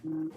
Okay.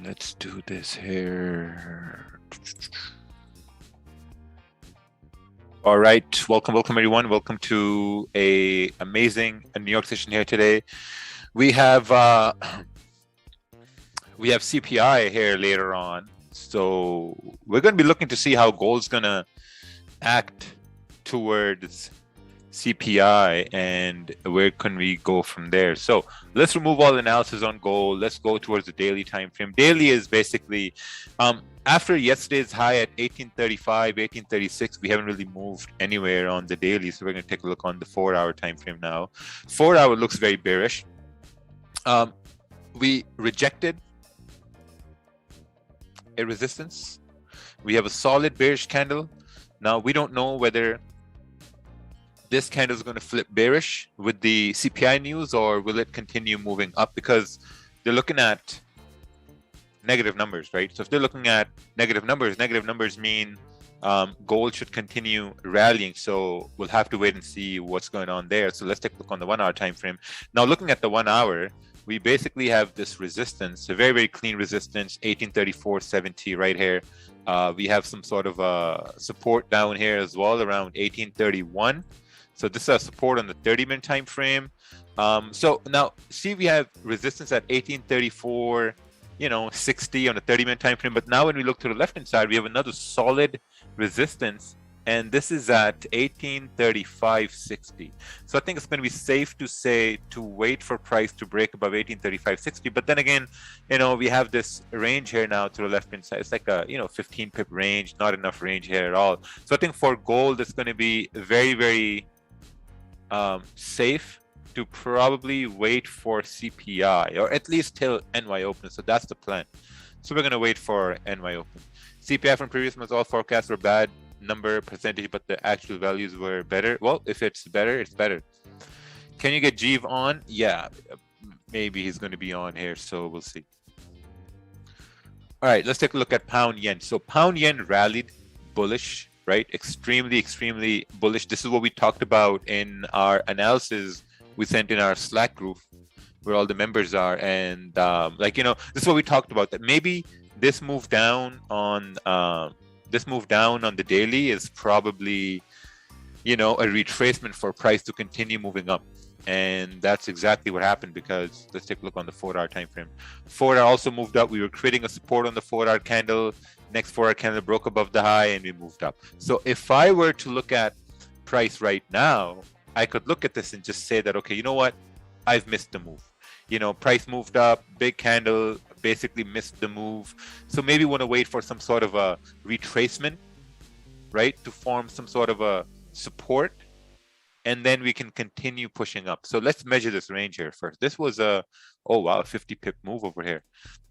Let's do this here. All right, welcome everyone. Welcome to a amazing New York session here today. We have CPI here later on, so we're going to be looking to see how gold's going to act towards CPI and where can we go from there. So let's remove all analysis on gold. Let's go towards the daily time frame. Daily is basically after yesterday's high at 1835, 1836, we haven't really moved anywhere on the daily. So we're going to take a look on the 4-hour time frame now. 4-hour looks very bearish. We rejected a resistance. We have a solid bearish candle. Now we don't know whether this candle is going to flip bearish with the CPI news, or will it continue moving up, because they're looking at negative numbers, right? So if they're looking at negative numbers mean gold should continue rallying. So we'll have to wait and see what's going on there. So let's take a look on the 1-hour time frame. Now looking at the 1 hour, we basically have this resistance, a very, very clean resistance, 1834.70 right here. We have some sort of support down here as well around 1831. So this is support on the 30-minute time frame. So now see, we have resistance at 1834, 60 on the 30-minute time frame. But now when we look to the left-hand side, we have another solid resistance, and this is at 1835.60. So I think it's going to be safe to say to wait for price to break above 1835.60. But then again, we have this range here now to the left-hand side. It's like a 15 pip range, not enough range here at all. So I think for gold, it's going to be very, very safe to probably wait for CPI, or at least till NY open. So that's the plan. So we're going to wait for NY open. CPI from previous months, all forecasts were bad number percentage, but the actual values were better. Well, if it's better, it's better. Can you get Jeev on? Yeah, maybe he's going to be on here, so we'll see. All right, let's take a look at pound yen. So pound yen rallied bullish, right? Extremely bullish. This is what we talked about in our analysis we sent in our Slack group where all the members are. And this is what we talked about, that maybe this move down on the daily is probably, a retracement for price to continue moving up. And that's exactly what happened, because let's take a look on the 4-hour time frame. 4-hour also moved up. We were creating a support on the 4-hour candle. Next 4-hour candle broke above the high and we moved up. So if I were to look at price right now, I could look at this and just say that, okay, you know what? I've missed the move. Price moved up, big candle, basically missed the move. So maybe want to wait for some sort of a retracement, right? To form some sort of a support. And then we can continue pushing up. So let's measure this range here first. This was a 50 pip move over here.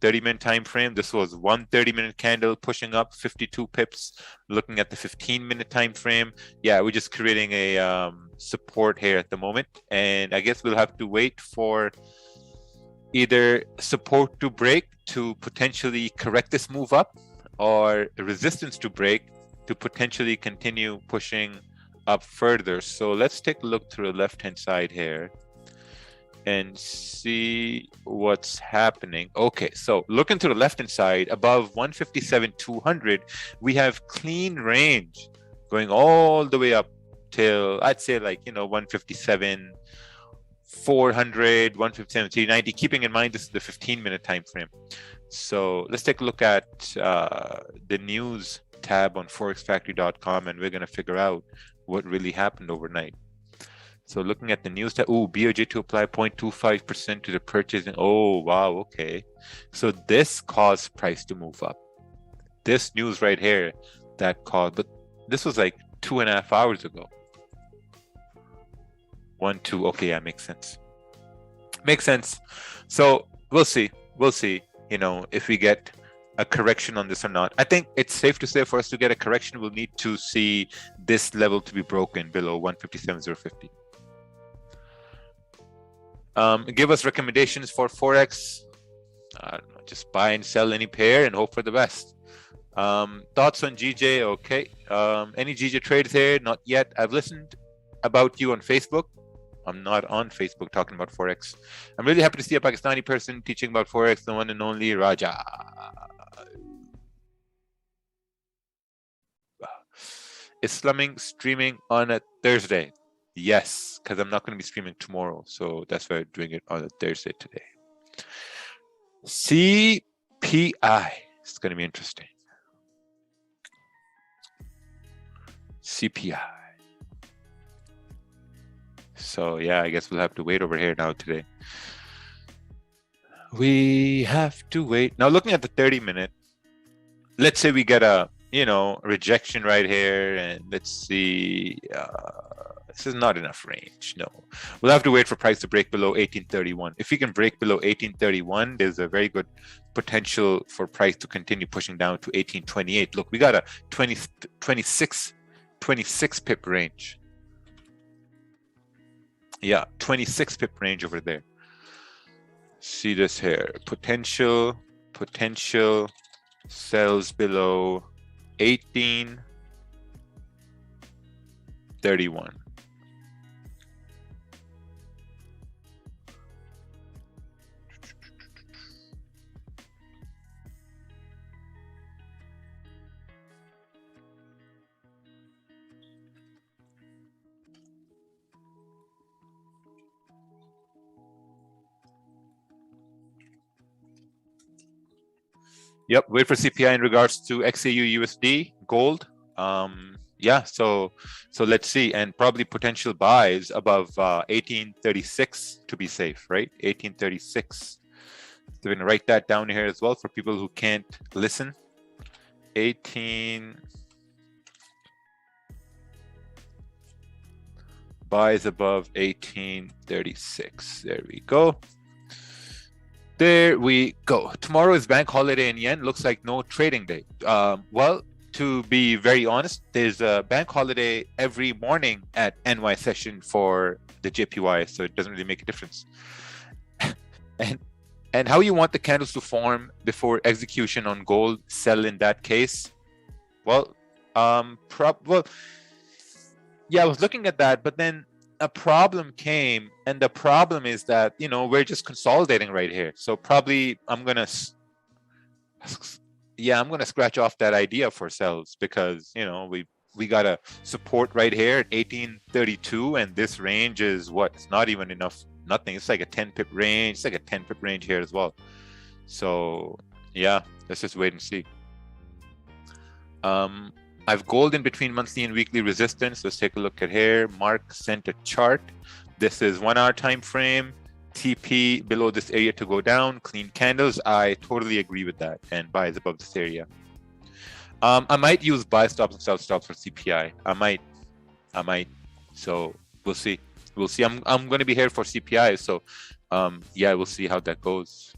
30-minute time frame. This was one 30-minute candle pushing up 52 pips. Looking at the 15-minute time frame, yeah, we're just creating a support here at the moment. And I guess we'll have to wait for either support to break to potentially correct this move up, or resistance to break to potentially continue pushing up further. So let's take a look to the left-hand side here and see what's happening. Okay, so looking to the left-hand side, above 157.200, we have clean range going all the way up till, I'd say, 157.400, 157.390, keeping in mind this is the 15-minute time frame. So let's take a look at the news tab on forexfactory.com, and we're going to figure out what really happened overnight. So looking at the news tab, BOJ to apply 0.25% to the purchasing. Oh, wow, okay. So this caused price to move up. This news right here that caused, but this was like 2.5 hours ago. 1, 2, okay, yeah, makes sense. Makes sense. So we'll see. you know, if we get a correction on this or not. I think it's safe to say for us to get a correction, we'll need to see this level to be broken below 157.050. Give us recommendations for Forex. I don't know, just buy and sell any pair and hope for the best. Thoughts on GJ? Okay. Any GJ trades here? Not yet. I've listened about you on Facebook. I'm not on Facebook talking about Forex. I'm really happy to see a Pakistani person teaching about Forex, the one and only Raja. Islamic streaming on a Thursday. Yes, because I'm not going to be streaming tomorrow. So that's why I'm doing it on a Thursday today. CPI. It's going to be interesting. CPI. So yeah, I guess we'll have to wait over here now today. We have to wait. Now looking at the 30-minute, let's say we get a, you know, rejection right here, and let's see, this is not enough range. No, we'll have to wait for price to break below 1831. If we can break below 1831, there's a very good potential for price to continue pushing down to 1828. Look, we got a 26 pip range. Yeah, 26 pip range over there. See this here, potential sells below 1831. Yep, wait for CPI in regards to XAU USD gold. Yeah, so let's see, and probably potential buys above 1836 to be safe, right? 1836. So we're gonna write that down here as well for people who can't listen. 18 buys above 1836. There we go. There we go. Tomorrow is bank holiday in yen. Looks like no trading day. Well, to be very honest, there's a bank holiday every morning at NY session for the JPY, so it doesn't really make a difference. and how you want the candles to form before execution on gold, sell in that case? Well, yeah, I was looking at that, but then a problem came, and the problem is that, you know, we're just consolidating right here. So probably I'm gonna scratch off that idea for sells, because, you know, we got a support right here at 1832, and this range is what? It's not even enough. Nothing. It's like a 10 pip range. It's like a 10 pip range here as well. So yeah, let's just wait and see. I've gold in between monthly and weekly resistance. Let's take a look at here. Mark sent a chart. This is 1 hour time frame. TP below this area to go down. Clean candles. I totally agree with that. And buys above this area. I might use buy stops and sell stops for CPI. I might. So we'll see. We'll see. I'm going to be here for CPI. So yeah, we'll see how that goes.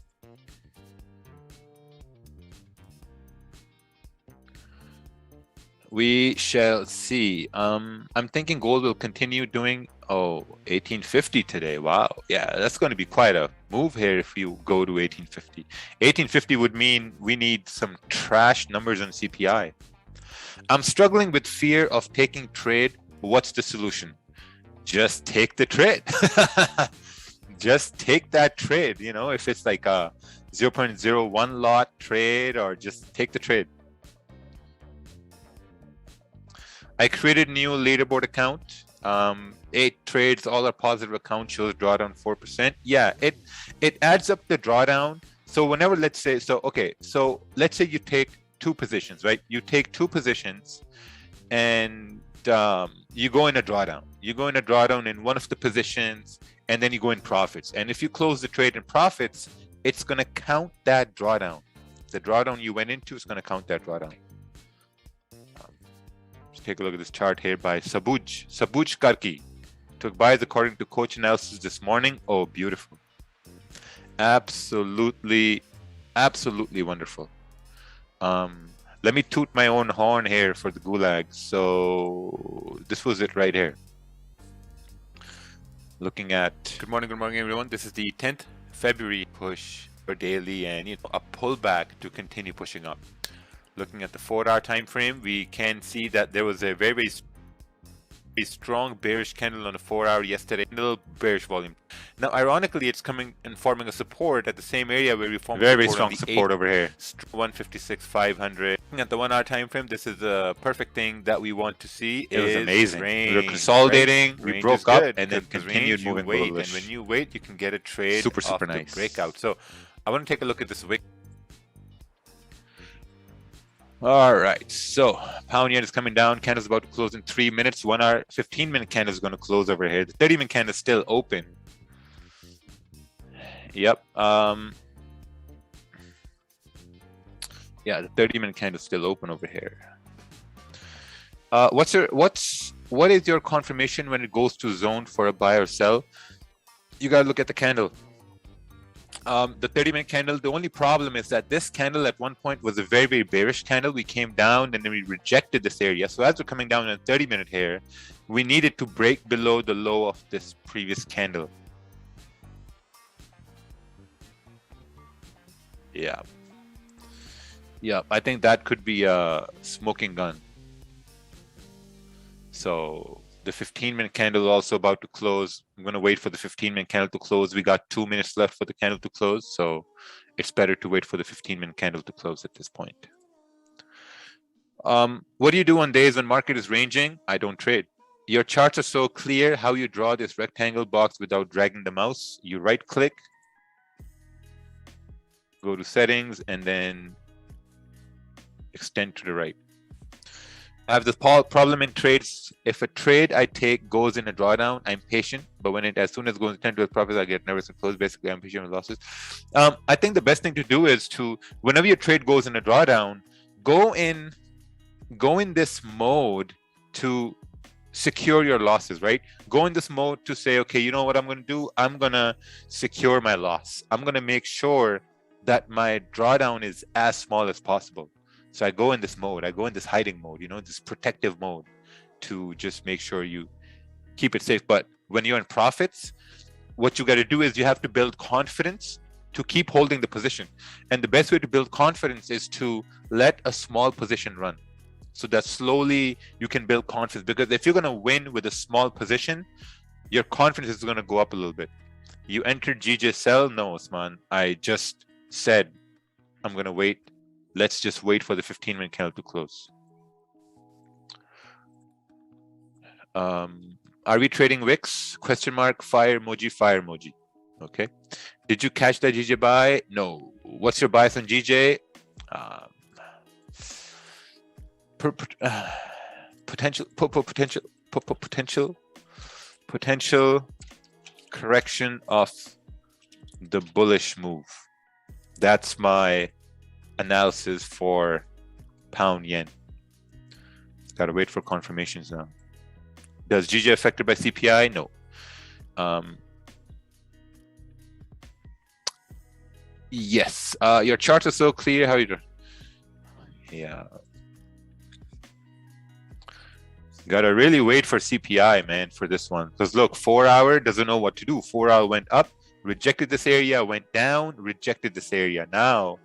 We shall see. I'm thinking gold will continue doing 1850 today. Wow. Yeah, that's going to be quite a move here if you go to 1850. 1850 would mean we need some trash numbers on CPI. I'm struggling with fear of taking trade. What's the solution? Just take the trade. Just take that trade. You know, if it's like a 0.01 lot trade, or just take the trade. I created a new leaderboard account. 8 trades, all are positive account, shows drawdown 4%. Yeah, it adds up the drawdown. So whenever, let's say, so let's say you take 2 positions, right? You take 2 positions and you go in a drawdown. You go in a drawdown in one of the positions, and then you go in profits. And if you close the trade in profits, it's going to count that drawdown. The drawdown you went into is going to count that drawdown. Take a look at this chart here by Sabuj Karki. Took buys according to coach analysis this morning. Oh, beautiful. Absolutely Absolutely wonderful. Let me toot my own horn here for the gulag. So this was it right here. Looking at, good morning everyone. This is the 10th February push for daily, and a pullback to continue pushing up. Looking at the 4-hour time frame, we can see that there was a very strong bearish candle on the 4-hour yesterday, a little bearish volume. Now ironically, it's coming and forming a support at the same area where we formed very strong support over here, 156,500. Looking at the 1-hour time frame, this is the perfect thing that we want to see. It was amazing. We were consolidating, we broke up, and then continued moving bullish. And when you wait, you can get a trade super nice breakout. So I want to take a look at this wick. All right, so pound yen is coming down. Candle's about to close in 3 minutes. 1-hour, 15-minute candle is going to close over here. The 30-minute candle is still open. Yep. Yeah, the 30-minute candle is still open over here. What is your confirmation when it goes to zone for a buy or sell? You got to look at the candle. The 30-minute candle, the only problem is that this candle at one point was a very bearish candle. We came down and then we rejected this area. So as we're coming down in a 30-minute here, we needed to break below the low of this previous candle. Yeah. Yeah, I think that could be a smoking gun. So the 15-minute candle is also about to close. I'm going to wait for the 15-minute candle to close. We got 2 minutes left for the candle to close, so it's better to wait for the 15-minute candle to close at this point. What do you do on days when market is ranging? I don't trade. Your charts are so clear. How you draw this rectangle box without dragging the mouse? You right-click, go to settings, and then extend to the right. I have this problem in trades. If a trade I take goes in a drawdown, I'm patient. But when as soon as it goes into a profit, I get nervous and close. Basically, I'm patient with losses. I think the best thing to do is to, whenever your trade goes in a drawdown, go in this mode to secure your losses, right? Go in this mode to say, okay, you know what I'm going to do? I'm going to secure my loss. I'm going to make sure that my drawdown is as small as possible. So I go in this mode, I go in this hiding mode, this protective mode to just make sure you keep it safe. But when you're in profits, what you got to do is you have to build confidence to keep holding the position. And the best way to build confidence is to let a small position run so that slowly you can build confidence. Because if you're going to win with a small position, your confidence is going to go up a little bit. You entered GJ sell? No, Osman. I just said, I'm going to wait. Let's just wait for the 15-minute candle to close. Are we trading wicks? Question mark, fire emoji, fire emoji. Okay. Did you catch that GJ buy? No. What's your bias on GJ? Potential correction of the bullish move. That's my analysis for pound yen. Gotta wait for confirmations now. Does GJ affected by CPI? No. Yes. Your charts are so clear. How you doing? Yeah. Gotta really wait for CPI, man, for this one. Because look, 4-hour doesn't know what to do. 4-hour went up, rejected this area, went down, rejected this area. Now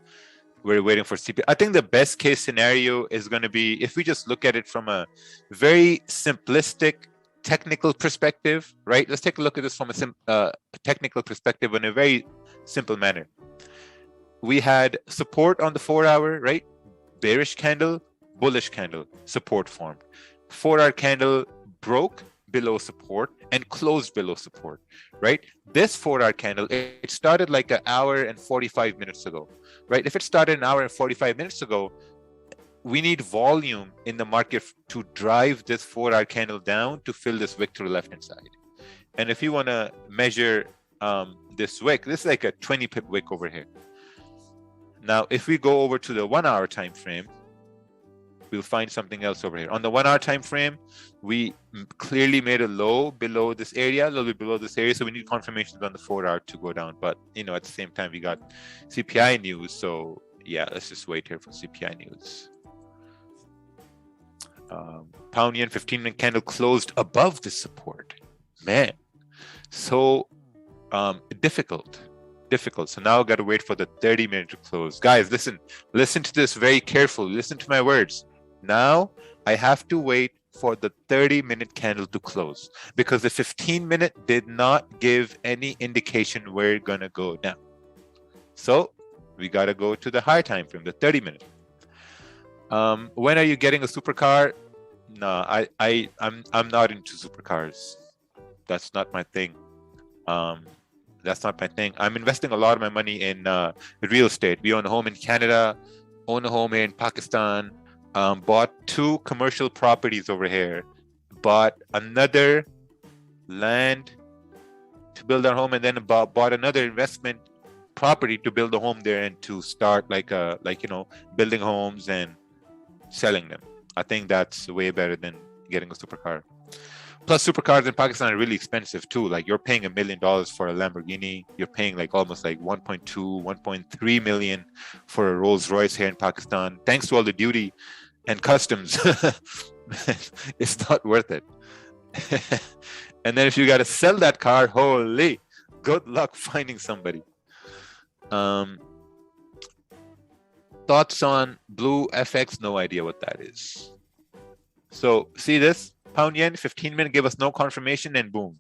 we're waiting for CPI. I think the best case scenario is going to be, if we just look at it from a very simplistic technical perspective, right? Let's take a look at this from a technical perspective in a very simple manner. We had support on the 4-hour, right? Bearish candle, bullish candle, support formed. 4-hour candle broke below support and closed below support, right? This 4-hour candle, it started like an hour and 45 minutes ago, right? If it started an hour and 45 minutes ago, we need volume in the market to drive this 4-hour candle down to fill this wick to the left-hand side. And if you want to measure this wick, this is like a 20 pip wick over here. Now, if we go over to the 1-hour time frame, we'll find something else over here. On the 1 hour time frame, we clearly made a low below this area, a little bit below this area, so we need confirmations on the 4 hour to go down. But you know, at the same time, we got CPI news, so yeah, let's just wait here for CPI news. Pound yen 15-minute candle closed above the support. Man, so difficult. So now I got to wait for the 30-minute to close. Guys, listen to this very carefully. Listen to my words. Now I have to wait for the 30-minute candle to close because the 15-minute did not give any indication where it's gonna go down. So we got to go to the higher time frame, the 30-minute. When are you getting a supercar? No, I'm not into supercars. That's not my thing. That's not my thing. I'm investing a lot of my money in real estate. We own a home in Canada, own a home here in Pakistan, bought 2 commercial properties over here, bought another land to build our home, and then bought another investment property to build a home there and to start building homes and selling them. I think that's way better than getting a supercar. Plus, supercars in Pakistan are really expensive too. Like, you're paying $1 million for a Lamborghini. You're paying like almost like 1.2, 1.3 million for a Rolls Royce here in Pakistan. Thanks to all the duty and customs, it's not worth it. And then if you got to sell that car, holy, good luck finding somebody. Thoughts on Blue FX? No idea what that is. So see this? Pound yen, 15-minute gave us no confirmation, and boom.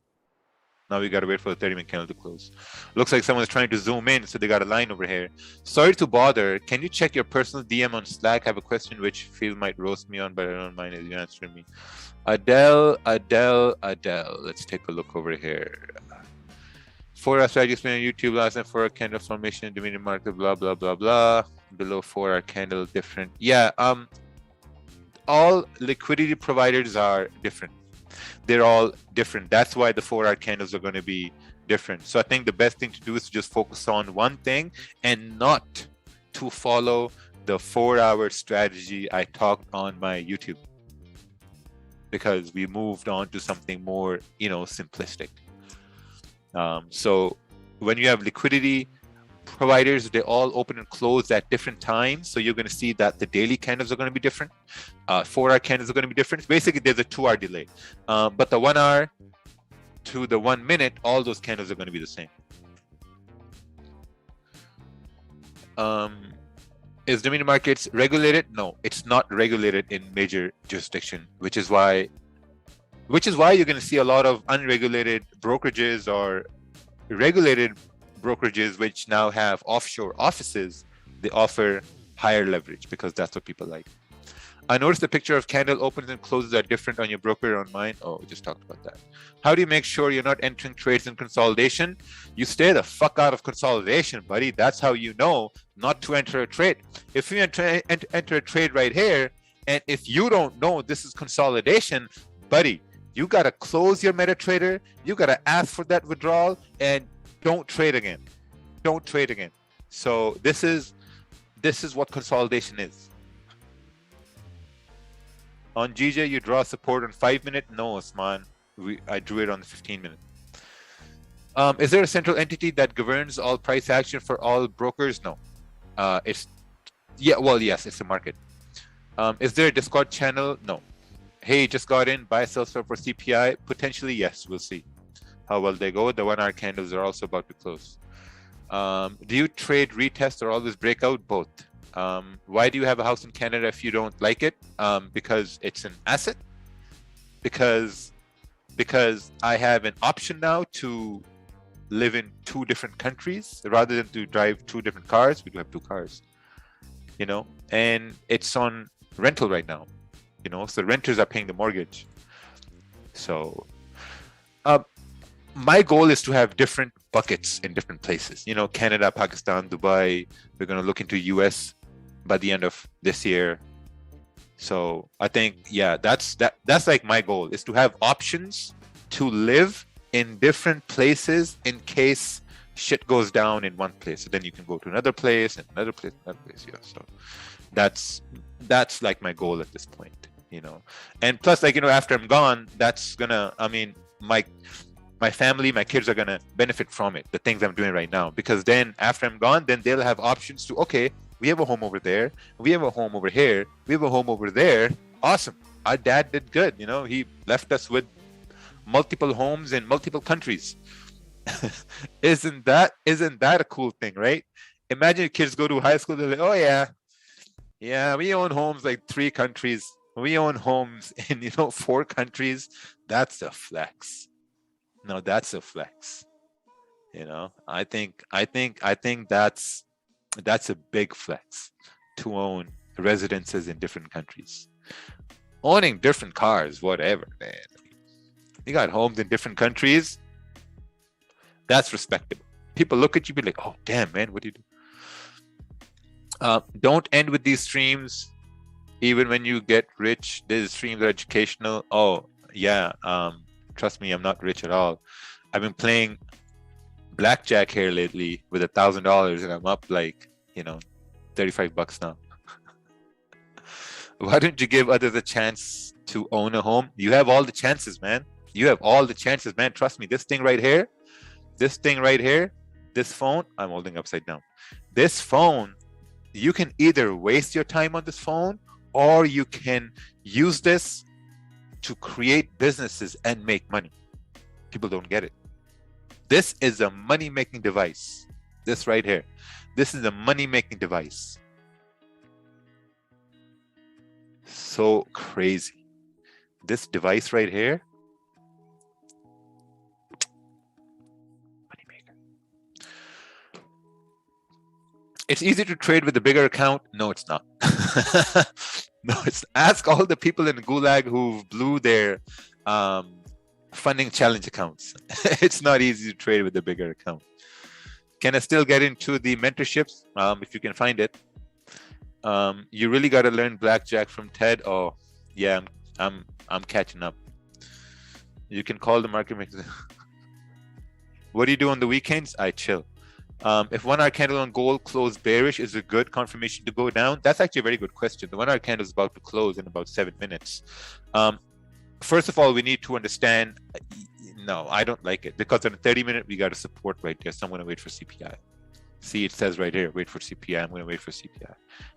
Now we got to wait for the 30-minute candle to close. Looks like someone's trying to zoom in, so they got a line over here. Sorry to bother. Can you check your personal DM on Slack? I have a question which Phil might roast me on, but I don't mind you answering me. Adele. Let's take a look over here. Forex I just made on YouTube last night for a candle formation, Dominion market, blah, blah, blah, blah. Below 4 hour candle, different. Yeah, all liquidity providers are different. They're all different. That's why the 4 hour candles are going to be different. So I think the best thing to do is to just focus on one thing and not to follow the 4 hour strategy I talked on my YouTube, because we moved on to something more, simplistic. So when you have liquidity providers, they all open and close at different times. So you're going to see that the daily candles are going to be different. 4 hour candles are going to be different. Basically, there's a 2 hour delay. But the 1 hour to the 1 minute, all those candles are going to be the same. Is Dominion markets regulated? No, it's not regulated in major jurisdiction, which is why you're going to see a lot of unregulated brokerages or regulated brokerages which now have offshore offices. They offer higher leverage because that's what people like. I noticed the picture of candle opens and closes are different on your broker or on mine. Oh, we just talked about that. How do you make sure you're not entering trades in consolidation? You stay the fuck out of consolidation, buddy. That's how you know not to enter a trade. If you enter a trade right here, and if you don't know this is consolidation, buddy, you got to close your MetaTrader. You got to ask for that withdrawal and don't trade again. Don't trade again. So this is what consolidation is. On GJ, you draw support on 5 minute. No, Osman, I drew it on the 15-minute. Is there a central entity that governs all price action for all brokers? No. Yes, it's a market. Is there a Discord channel? No. Hey, just got in, buy, sell, for CPI. Potentially, yes, we'll see how well they go. The 1 hour candles are also about to close. Do you trade retest or always break out? Both. Why do you have a house in Canada if you don't like it? Because it's an asset. Because I have an option now to live in 2 different countries rather than to drive 2 different cars. We do have 2 cars, and it's on rental right now, so renters are paying the mortgage. So my goal is to have different buckets in different places, Canada, Pakistan, Dubai. We're going to look into US by the end of this year. So I think, yeah, that's like my goal, is to have options to live in different places in case shit goes down in one place. So then you can go to another place and another place, another place. Yeah. So That's like my goal at this point, you know. And plus, like, you know, after I'm gone, that's gonna, I mean, my family, my kids are gonna benefit from it, the things I'm doing right now, because then after I'm gone, then they'll have options to, okay, we have a home over there, we have a home over here, we have a home over there. Awesome. Our dad did good, you know, he left us with multiple homes in multiple countries. Isn't that a cool thing, right? Imagine kids go to high school, they're like, oh yeah, we own homes like 3 countries, we own homes in, you know, 4 countries. That's a flex. No, that's a flex. You know, I think that's a big flex, to own residences in different countries. Owning different cars, whatever, man. You got homes in different countries, that's respectable. People look at you, be like, oh damn, man, what do you do? Don't end with these streams. Even when you get rich, these streams are educational. Oh yeah, trust me, I'm not rich at all. I've been playing blackjack here lately with $1,000, and I'm up like, you know, $35 now. Why don't you give others a chance to own a home? You have all the chances, man. You have all the chances, man. Trust me, this thing right here, this phone, I'm holding upside down. This phone, you can either waste your time on this phone, or you can use this to create businesses and make money. People don't get it. This is a money-making device. This right here. This is a money-making device. So crazy. This device right here. Moneymaker. It's easy to trade with a bigger account. No, it's not. No, it's, ask all the people in Gulag who blew their funding challenge accounts. It's not easy to trade with a bigger account. Can I still get into the mentorships? If you can find it. You really got to learn blackjack from Ted. Oh yeah, I'm catching up. You can call the market maker. What do you do on the weekends? I chill. If 1 hour candle on gold closed bearish, is a good confirmation to go down? That's actually a very good question. The 1 hour candle is about to close in about 7 minutes. First of all, we need to understand, no, I don't like it, because on a 30-minute, we got a support right there. So I'm going to wait for CPI. See, it says right here, wait for CPI. I'm going to wait for CPI.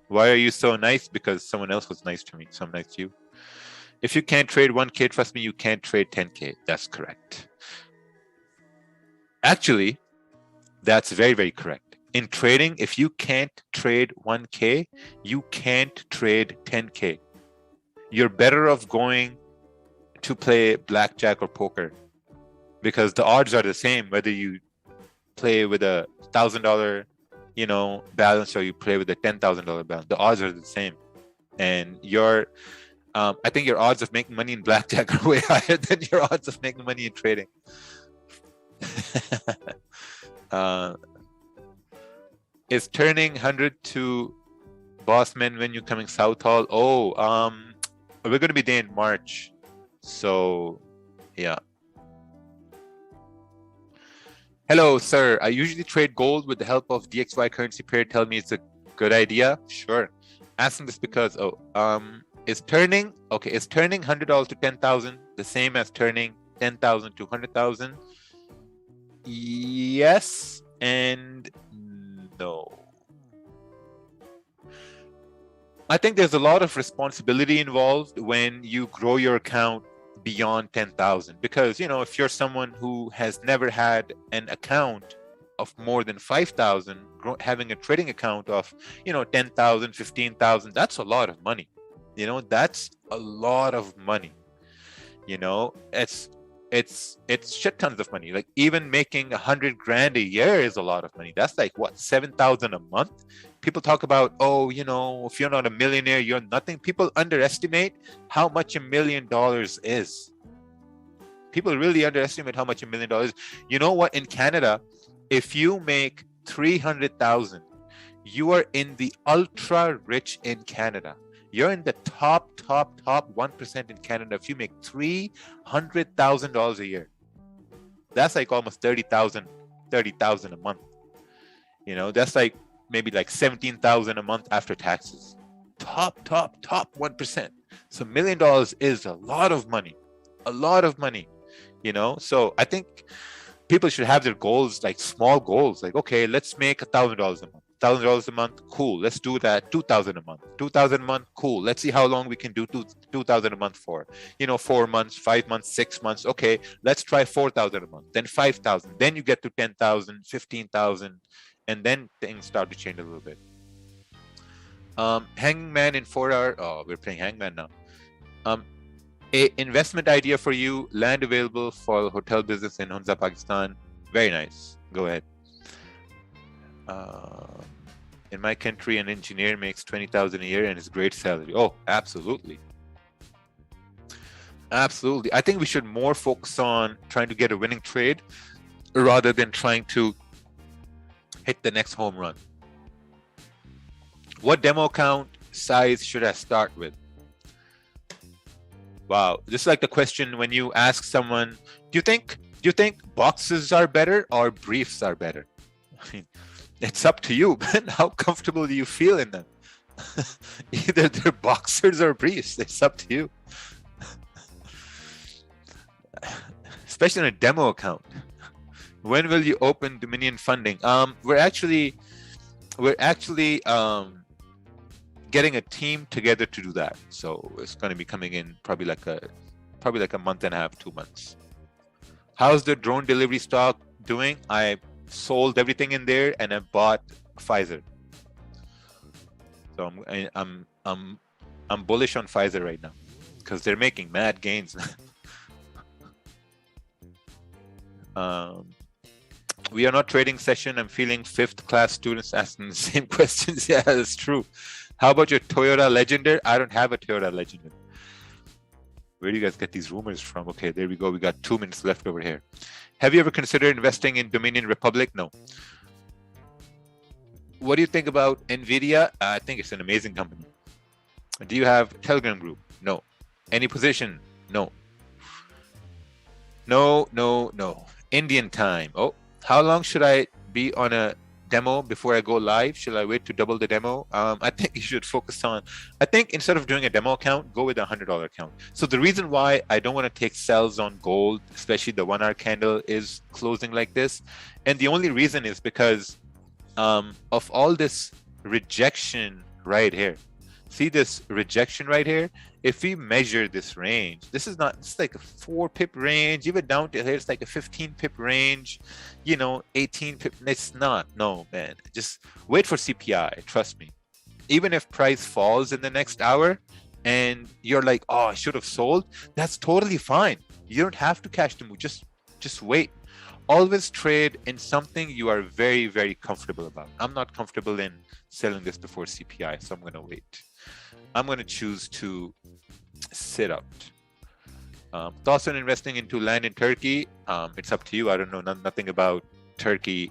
Why are you so nice? Because someone else was nice to me. So I'm nice to you. If you can't trade 1K, trust me, you can't trade 10K. That's correct. Actually, that's very, very correct. In trading, if you can't trade 1K, you can't trade 10K. You're better off going to play blackjack or poker, because the odds are the same whether you play with a $1,000, you know, balance, or you play with a $10,000 balance. The odds are the same, and your I think your odds of making money in blackjack are way higher than your odds of making money in trading. Is turning 100 to boss man when you're coming South Hall? Oh, we're going to be there in March, so yeah. Hello, sir. I usually trade gold with the help of DXY currency pair. Tell me it's a good idea. Sure. Asking this because, is turning $100 to 10,000 the same as turning 10,000 to 100,000? Yes and no. I think there's a lot of responsibility involved when you grow your account beyond 10,000, because, you know, if you're someone who has never had an account of more than 5,000, having a trading account of, you know, 10,000, 15,000, that's a lot of money. You know, that's a lot of money. You know, it's shit tons of money. Like, even making 100 grand a year is a lot of money. That's like what, 7,000 a month? People talk about, oh, you know, if you're not a millionaire, you're nothing. People underestimate how much $1 million is. People really underestimate how much $1 million is. You know what? In Canada, if you make 300,000, you are in the ultra rich in Canada. You're in the top 1% in Canada if you make $300,000 a year. That's like almost 30,000 a month. You know, that's like maybe like 17,000 a month after taxes. top 1%. So $1 million is a lot of money, you know. So I think people should have their goals, like small goals, like, okay, let's make $1,000 a month. $1,000 a month, cool, let's do that. 2,000 a month, 2,000 a month, cool, let's see how long we can do 2,000 a month for, you know, 4 months, 5 months, 6 months. Okay, let's try 4,000 a month, then 5,000, then you get to 10,000, 15,000, and then things start to change a little bit. Hangman in 4 hour. Oh, we're playing Hangman now. A investment idea for you: land available for hotel business in Hunza, Pakistan. Very nice. Go ahead. In my country, an engineer makes 20,000 a year and is great salary. Oh, absolutely. Absolutely. I think we should more focus on trying to get a winning trade rather than trying to hit the next home run. What demo account size should I start with? Wow, this is like the question when you ask someone, do you think boxes are better or briefs are better? I mean, it's up to you, man. How comfortable do you feel in them? Either they're boxers or briefs. It's up to you. Especially on a demo account. When will you open Dominion funding? We're actually getting a team together to do that. So it's going to be coming in probably like a month and a half, 2 months. How's the drone delivery stock doing? I sold everything in there and I bought Pfizer. So I'm bullish on Pfizer right now because they're making mad gains. We are not trading session. I'm feeling 5th class students asking the same questions. Yeah, that's true. How about your Toyota Legender? I don't have a Toyota Legender. Where do you guys get these rumors from? Okay, there we go. We got 2 minutes left over here. Have you ever considered investing in Dominion Republic? No. What do you think about NVIDIA? I think it's an amazing company. Do you have Telegram group? No. Any position? No. No. Indian time. Oh, how long should I be on a demo before I go live? Should I wait to double the demo? I think you should focus on, I think instead of doing a demo account, go with a $100 account. So the reason why I don't want to take sells on gold, especially the 1 hour candle is closing like this. And the only reason is because of all this rejection right here. See this rejection right here? If we measure this range, this is not, it's like a 4 pip range, even down to here, it's like a 15 pip range, you know, 18 pip. It's not, no, man. Just wait for CPI, trust me. Even if price falls in the next hour and you're like, oh, I should have sold, that's totally fine. You don't have to cash the move, just wait. Always trade in something you are very, very comfortable about. I'm not comfortable in selling this before CPI, so I'm going to wait. I'm going to choose to sit out. Thoughts on investing into land in Turkey? It's up to you. I don't know nothing about Turkey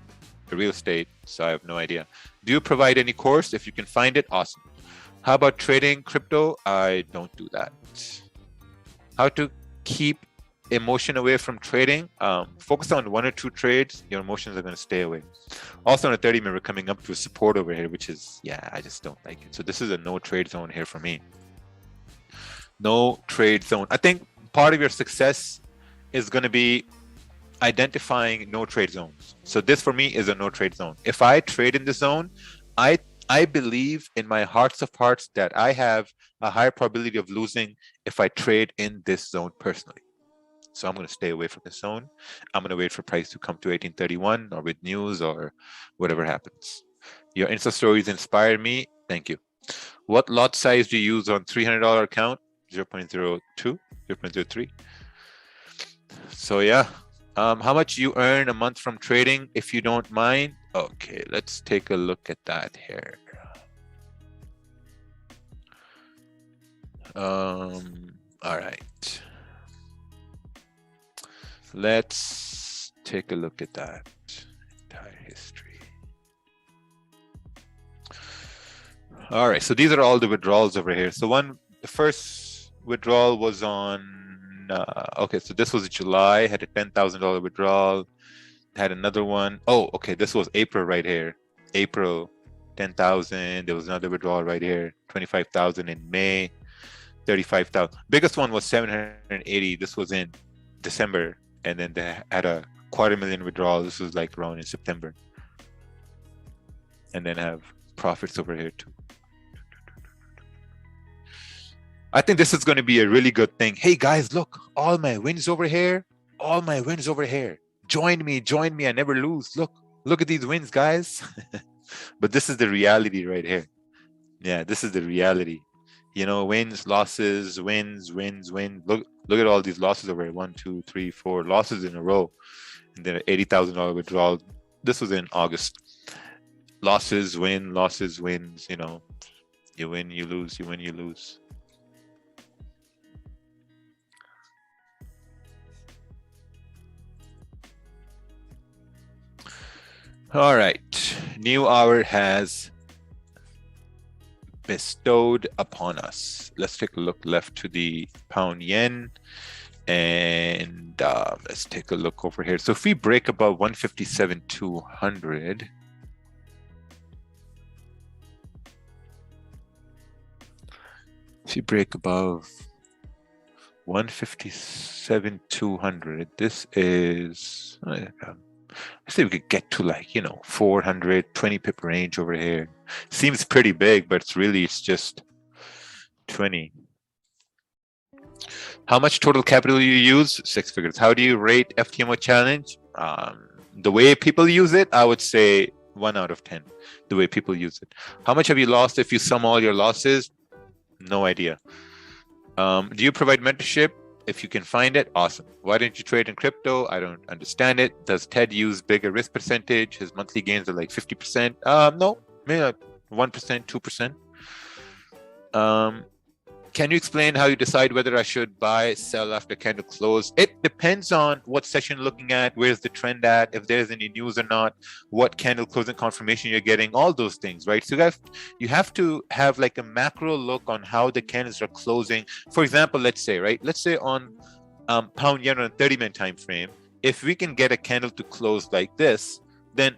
real estate, so I have no idea. Do you provide any course? If you can find it, awesome. How about trading crypto? I don't do that. How to keep emotion away from trading? Focus on 1 or 2 trades. Your emotions are going to stay away. Also on a 30 minute, we're coming up to a support over here, which is, yeah, I just don't like it. So this is a no trade zone here for me. No trade zone. I think part of your success is going to be identifying no trade zones. So this for me is a no trade zone. If I trade in the zone, I believe in my hearts of hearts that I have a higher probability of losing if I trade in this zone personally. So I'm going to stay away from this zone. I'm going to wait for price to come to 1831 or with news or whatever happens. Your Insta stories inspired me. Thank you. What lot size do you use on $300 account? 0.02, 0.03. So yeah. How much you earn a month from trading, if you don't mind? Okay, let's take a look at that here. All right. Let's take a look at that entire history. All right, so these are all the withdrawals over here. So the first withdrawal was on, okay, so this was July, had a $10,000 withdrawal, had another one. Oh, okay, this was April right here. April, 10,000. There was another withdrawal right here, 25,000 in May, 35,000. Biggest one was 780. This was in December, and then they had a 250,000 withdrawal. This was like around in September, and then have profits over here too. I think this is going to be a really good thing. Hey guys, look, all my wins over here, all my wins over here. Join me, I never lose. Look at these wins, guys. But this is the reality right here. Yeah, this is the reality. You know, wins, losses, wins. Look at all these losses over here. 1, 2, 3, 4 losses in a row. And then $80,000 withdrawal. This was in August. Losses, wins, you know. You win, you lose, you win, you lose. All right, new hour has bestowed upon us. Let's take a look left to the pound yen, and let's take a look over here. So if we break above 157,200, if you break above 157,200, this is, let's say we could get to like, you know, 420 pip range over here. Seems pretty big, but it's just 20. How much total capital you use? 6 figures. How do you rate FTMO challenge? The way people use it, I would say 1 out of 10. The way people use it. How much have you lost if you sum all your losses? No idea. Do you provide mentorship? If you can find it, awesome. Why don't you trade in crypto? I don't understand it. Does Ted use bigger risk percentage? His monthly gains are like 50%. No, maybe like 1%, 2%. Can you explain how you decide whether I should buy, sell after candle close? It depends on what session you're looking at, where's the trend at, if there's any news or not, what candle closing confirmation you're getting, all those things, right? So you have to have like a macro look on how the candles are closing. For example, let's say on pound yen on a 30-minute time frame, if we can get a candle to close like this, then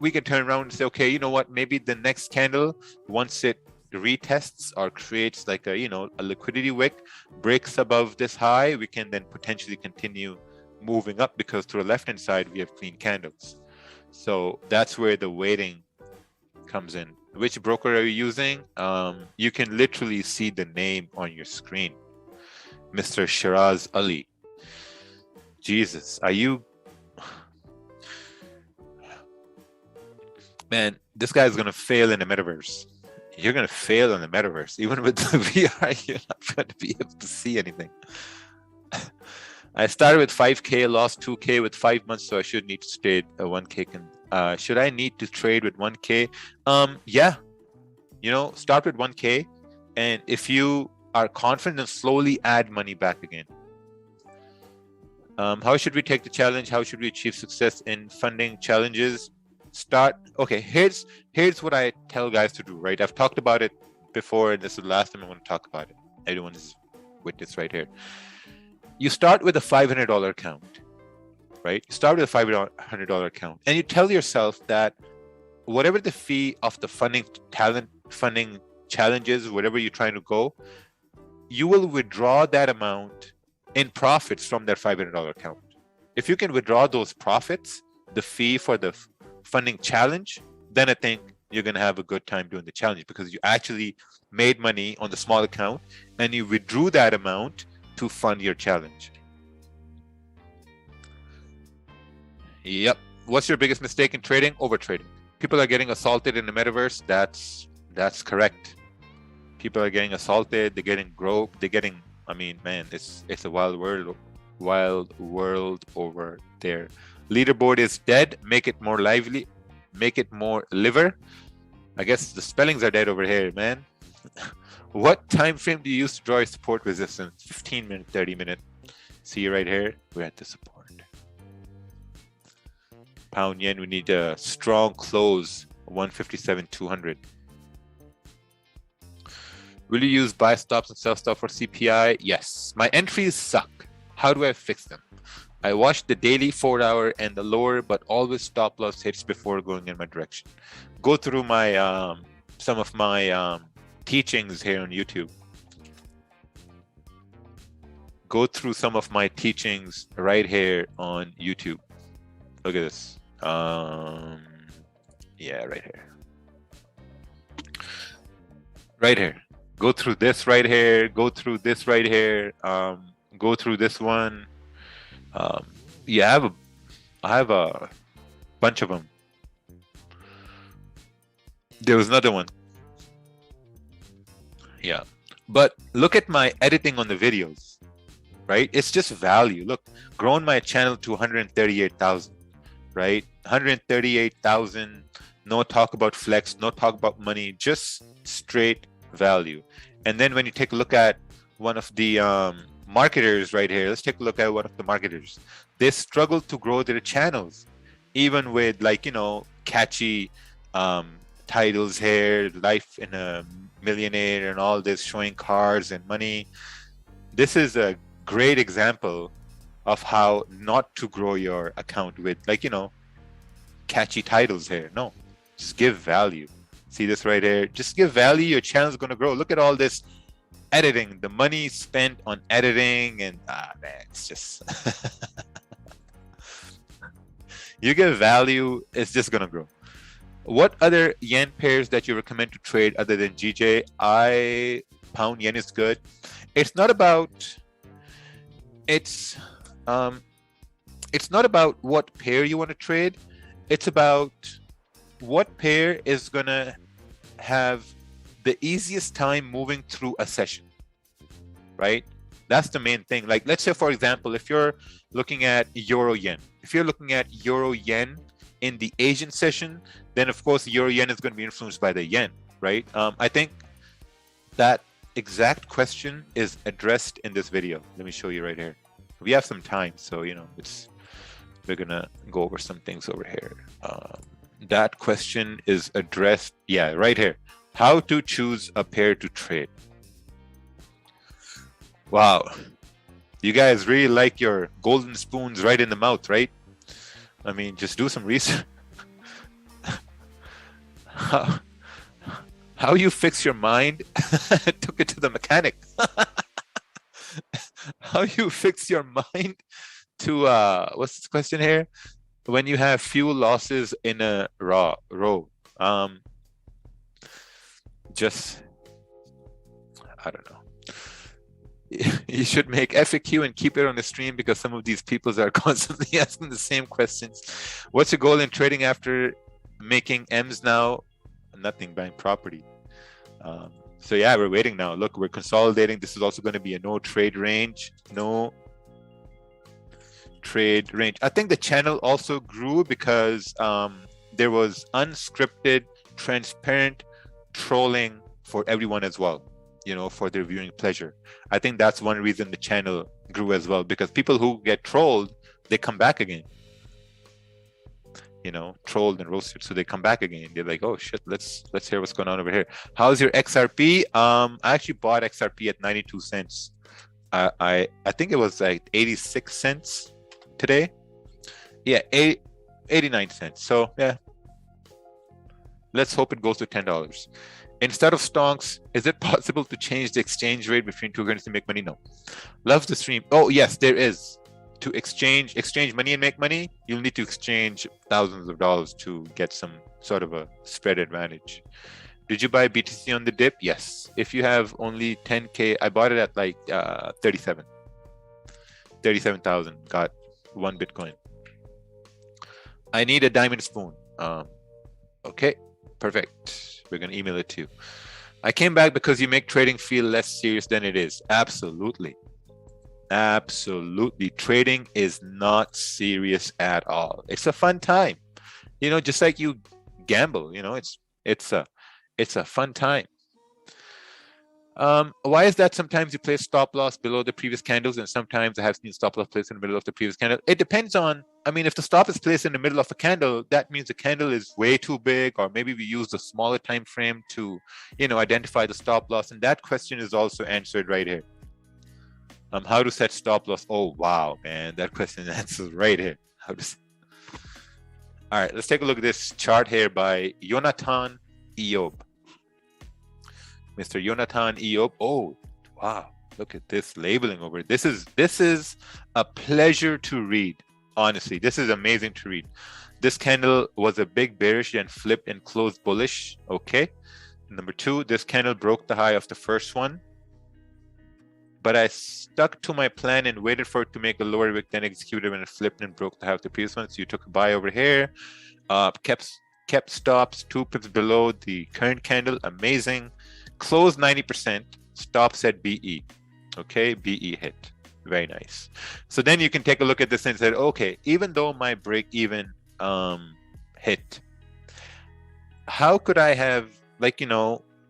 we can turn around and say, okay, you know what, maybe the next candle, once it retests or creates like a, you know, a liquidity wick, breaks above this high, we can then potentially continue moving up, because to the left hand side we have clean candles. So that's where the waiting comes in. Which broker are you using? You can literally see the name on your screen, Mr. Shiraz Ali. Jesus, are you, man, this guy's gonna fail in the metaverse. You're going to fail in the metaverse. Even with the VR, you're not going to be able to see anything. I started with 5K, lost 2K with 5 months, so I should need to trade a 1K. Should I need to trade with 1K? Yeah. You know, start with 1K. And if you are confident, slowly add money back again. How should we take the challenge? How should we achieve success in funding challenges? Okay, here's what I tell guys to do, right? I've talked about it before, and this is the last time I want to talk about it. Everyone is with this right here. You start with a $500 account, right? You start with a $500 account, and you tell yourself that whatever the fee of the funding challenges, whatever you're trying to go, you will withdraw that amount in profits from that $500 account. If you can withdraw those profits, the fee for the funding challenge, then I think you're going to have a good time doing the challenge, because you actually made money on the small account and you withdrew that amount to fund your challenge. Yep. What's your biggest mistake in trading? Overtrading. People are getting assaulted in the metaverse. That's correct. People are getting assaulted. They're getting groped. I mean, man, it's a wild world over there. Leaderboard is dead. Make it more lively. Make it more liver. I guess the spellings are dead over here, man. What time frame do you use to draw your support resistance? 15 minute, 30 minute. See right here, we're at the support. Pound yen, we need a strong close, 157,200. Will you use buy stops and sell stop for CPI? Yes. My entries suck. How do I fix them? I watch the daily 4-hour and the lower, but always stop loss hits before going in my direction. Go through my some of my teachings here on YouTube. Go through some of my teachings right here on YouTube. Look at this. Yeah, right here. Right here. Go through this right here. Go through this right here. Go through this one. Yeah, I have a bunch of them. There was another one. Yeah, but look at my editing on the videos, right? It's just value. Look, grown my channel to 138,000, right? 138,000. No talk about flex, no talk about money, just straight value. And then when you take a look at one of the marketers right here, let's take a look at one of the marketers. They struggle to grow their channels, even with, like, you know, catchy titles here, life in a millionaire and all this, showing cars and money. This is a great example of how not to grow your account with, like, you know, catchy titles here. No, just give value. See this right here? Just give value. Your channel is going to grow. Look at all this editing, the money spent on editing, and man, it's just you give value, it's just going to grow. What other yen pairs that you recommend to trade other than GJ? Pound yen is good. It's not about not about what pair you want to trade. It's about what pair is gonna have the easiest time moving through a session, right? That's the main thing. Like, let's say, for example, if you're looking at euro yen, if you're looking at euro yen in the Asian session, then of course euro yen is going to be influenced by the yen, right? I think that exact question is addressed in this video. Let me show you right here. We have some time, so you know, we're gonna go over some things over here. That question is addressed, yeah, right here. How to choose a pair to trade. Wow, you guys really like your golden spoons right in the mouth, right? I mean, just do some research. How you fix your mind? Took it to the mechanic. How you fix your mind to what's this question here? When you have few losses in a row. Just, I don't know. You should make FAQ and keep it on the stream, because some of these people are constantly asking the same questions. What's your goal in trading after making M's now? Nothing, buying property. So yeah, we're waiting now. Look, we're consolidating. This is also going to be a no trade range. No trade range. I think the channel also grew because there was unscripted, transparent trolling for everyone as well, you know, for their viewing pleasure. I think that's one reason the channel grew as well, because people who get trolled, they come back again, you know, trolled and roasted, so they come back again. They're like, oh shit, let's hear what's going on over here. How's your XRP? I actually bought XRP at 92 cents. I think it was like 86 cents today. Yeah, 89 cents. So yeah, let's hope it goes to $10. Instead of stonks, is it possible to change the exchange rate between two currencies to make money? No. Loves the stream. Oh yes, there is. To exchange money and make money, you'll need to exchange thousands of dollars to get some sort of a spread advantage. Did you buy BTC on the dip? Yes. If you have only 10K, I bought it at like 37,000. Got 1 Bitcoin. I need a diamond spoon. Okay, perfect. We're gonna email it to you. I came back because you make trading feel less serious than it is. Absolutely. Absolutely. Trading is not serious at all. It's a fun time. You know, just like you gamble, you know, it's a fun time. Why is that sometimes you place stop loss below the previous candles and sometimes I have seen stop loss placed in the middle of the previous candle? It depends on, I mean, if the stop is placed in the middle of a candle, that means the candle is way too big, or maybe we use the smaller time frame to, you know, identify the stop loss. And that question is also answered right here. How to set stop loss? Oh wow, man, that question answers right here. How to? All right, let's take a look at this chart here by Jonathan Eob. Mr. Jonathan Eob. Oh wow, look at this labeling over it. This is a pleasure to read. Honestly, this is amazing to read. This candle was a big bearish and flipped and closed bullish. Okay. Number two, this candle broke the high of the first one, but I stuck to my plan and waited for it to make a lower wick, then executed when it flipped and broke the high of the previous one. So you took a buy over here, kept stops 2 pips below the current candle. Amazing. Closed 90%. Stops at BE. Okay, BE hit. Very nice. So then you can take a look at this and say, okay, even though my break even hit, how could I have, like,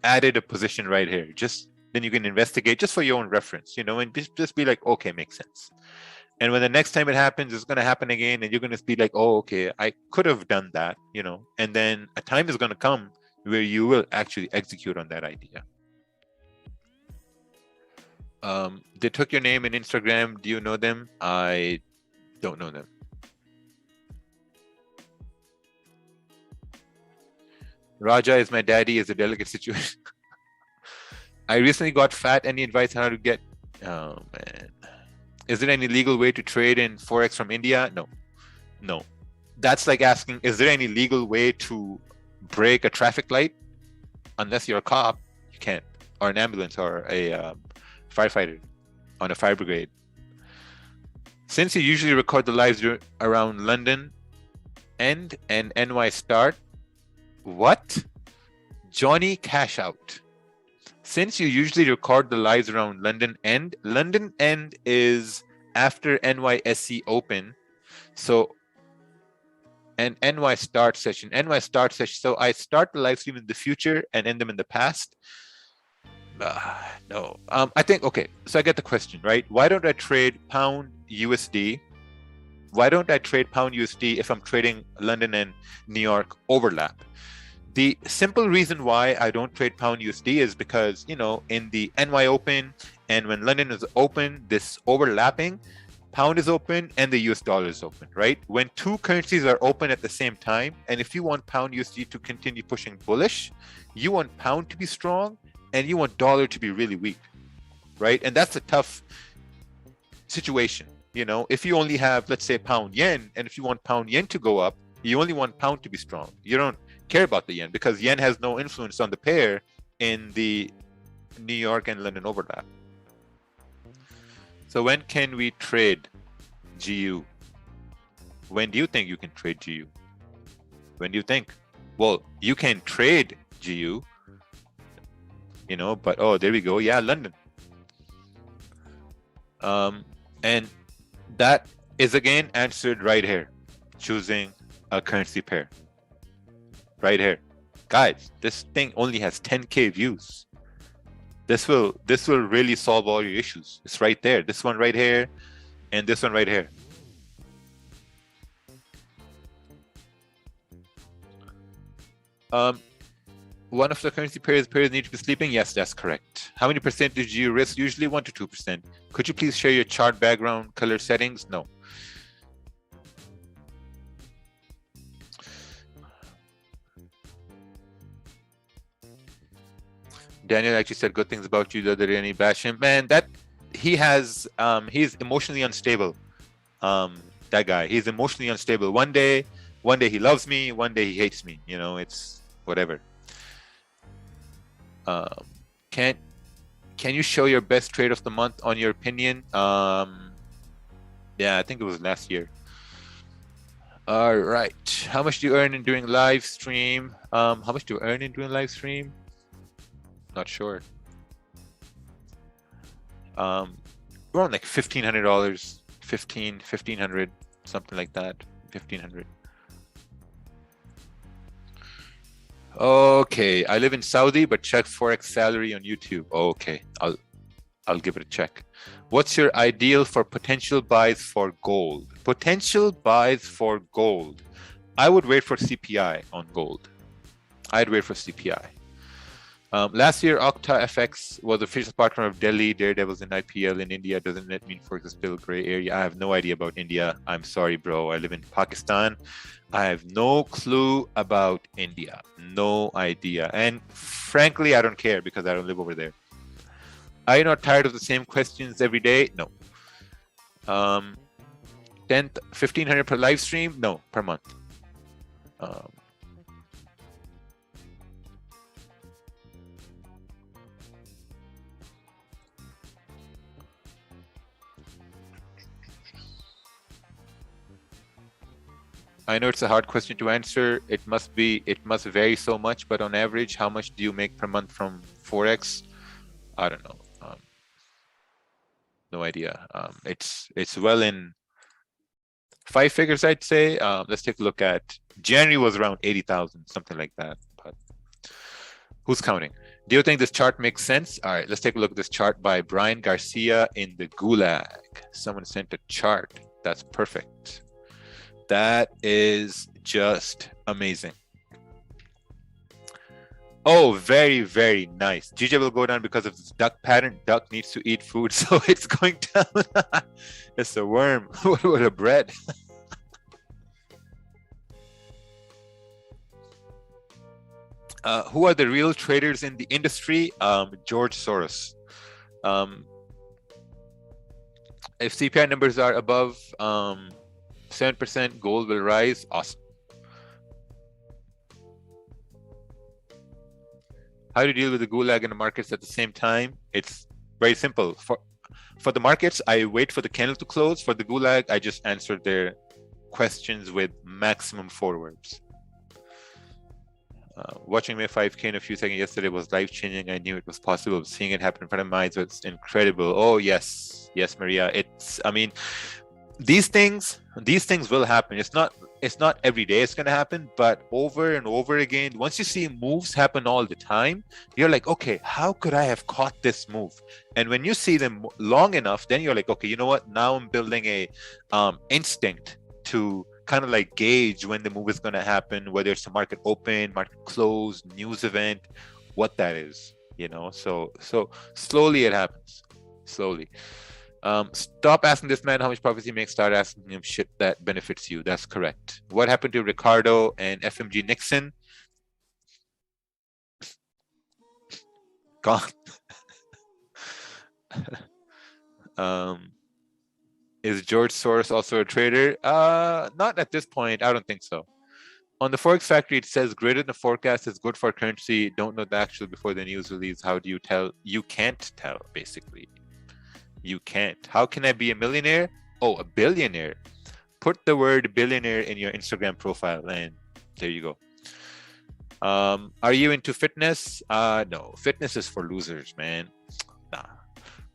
added a position right here? Just then you can investigate just for your own reference, and just be like, okay, makes sense. And when the next time it happens, it's going to happen again, and you're going to be like, oh, okay, I could have done that, and then a time is going to come where you will actually execute on that idea. They took your name in Instagram. Do you know them? I don't know them. Raja is my daddy is a delicate situation. I recently got fat. Any advice on how to get? Oh man, is there any legal way to trade in Forex from India? No. That's like asking, is there any legal way to break a traffic light? Unless you're a cop, you can't, or an ambulance, or a firefighter on a fire brigade. Since you usually record the lives around London end and NY start, what? Johnny Cash Out. Since you usually record the lives around London end is after NYSE open. So, and NY start session. So I start the live stream in the future and end them in the past. No. I think, okay, so I get the question, right? Why don't I trade pound USD? Why don't I trade pound USD if I'm trading London and New York overlap? The simple reason why I don't trade pound USD is because, in the NY open and when London is open, this overlapping, pound is open and the US dollar is open, right? When two currencies are open at the same time, and if you want pound USD to continue pushing bullish, you want pound to be strong and you want dollar to be really weak, right? And that's a tough situation. If you only have, let's say, pound yen, and if you want pound yen to go up, you only want pound to be strong. You don't care about the yen because yen has no influence on the pair in the New York and London overlap. So when can we trade GU? When do you think you can trade GU? When do you think? Well, you can trade GU, but oh, there we go. Yeah, London. And that is again answered right here, choosing a currency pair. Right here. Guys, this thing only has 10K views. This will really solve all your issues. It's right there. This one right here and this one right here. One of the currency pairs need to be sleeping. Yes, that's correct. How many percentage do you risk? Usually 1 to 2%. Could you please share your chart background color settings? No. Daniel actually said good things about you the other day, and he bashed him. Man, that he has, he's emotionally unstable. That guy, he's emotionally unstable. One day he loves me, one day he hates me. It's whatever. Can you show your best trade of the month on your opinion? Yeah, I think it was last year. All right. How much do you earn in doing live stream? How much do you earn in doing live stream? Not sure. We're on like $1,500, $1,500, something like that. 1,500. Okay, I live in Saudi, but check Forex salary on YouTube. Okay, I'll give it a check. What's your ideal for potential buys for gold? Potential buys for gold. I would wait for CPI on gold. I'd wait for CPI. Last year, Okta FX was official partner of Delhi Daredevils in IPL in India. Doesn't that mean Forex is still gray area? I have no idea about India. I'm sorry, bro. I live in Pakistan. I have no clue about India. No idea. And frankly, I don't care because I don't live over there. Are you not tired of the same questions every day? No. 10th, 1500 per live stream? No, per month. I know it's a hard question to answer. It must vary so much, but on average, how much do you make per month from Forex? I don't know. No idea. It's well in 5 figures, I'd say. Let's take a look at January was around 80,000, something like that. But who's counting? Do you think this chart makes sense? All right, let's take a look at this chart by Brian Garcia in the Gulag. Someone sent a chart. That's perfect. That is just amazing. Oh, very, very nice. GJ will go down because of this duck pattern. Duck needs to eat food, so it's going down. It's a worm. What a bread. Who are the real traders in the industry? George Soros. If CPI numbers are above 7%, gold will rise. Awesome. How do you deal with the gulag in the markets at the same time? It's very simple. For the markets, I wait for the candle to close. For the gulag, I just answer their questions with maximum forwards. Watching my 5K in a few seconds yesterday was life-changing. I knew it was possible. Seeing it happen in front of my eyes was incredible. Oh, yes. Yes, Maria. I mean, these things will happen. It's not every day it's going to happen, but over and over again, once you see moves happen all the time, you're like, okay, how could I have caught this move? And when you see them long enough, then you're like, okay, you know what? Now I'm building a instinct to kind of like gauge when the move is going to happen, whether it's a market open, market close, news event, what that is, you know. So slowly it happens, slowly. Stop asking this man how much profits he makes. Start asking him shit that benefits you. That's correct. What happened to Ricardo and FMG Nixon? Gone. Is George Soros also a trader? Not at this point. I don't think so. On the Forex Factory, it says greater than the forecast is good for currency. Don't know the actual before the news release. How do you tell? You can't tell, basically. You can't. How can I be a millionaire? Oh, a billionaire. Put the word billionaire in your Instagram profile and there you go. Are you into fitness? No, fitness is for losers, man. Nah.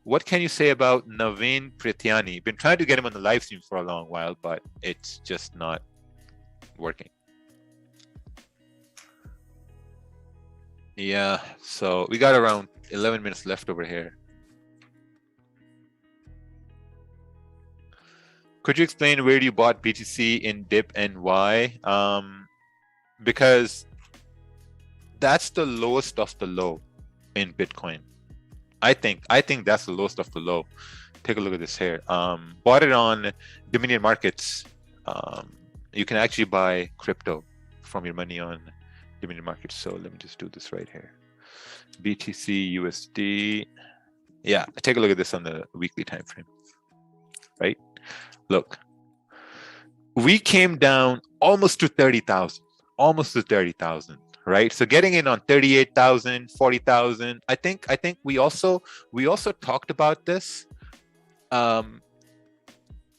What can you say about Naveen Prithyani? Been trying to get him on the live stream for a long while, but it's just not working. Yeah, so we got around 11 minutes left over here. Could you explain where you bought BTC in dip and why? Because that's the lowest of the low in Bitcoin. I think that's the lowest of the low. Take a look at this here. Bought it on Dominion Markets. You can actually buy crypto from your money on Dominion Markets. So let me just do this right here. BTC USD. Yeah, take a look at this on the weekly time frame. Right? Look, we came down almost to 30,000, right? So getting in on 38,000, 40,000. I think we also talked about this a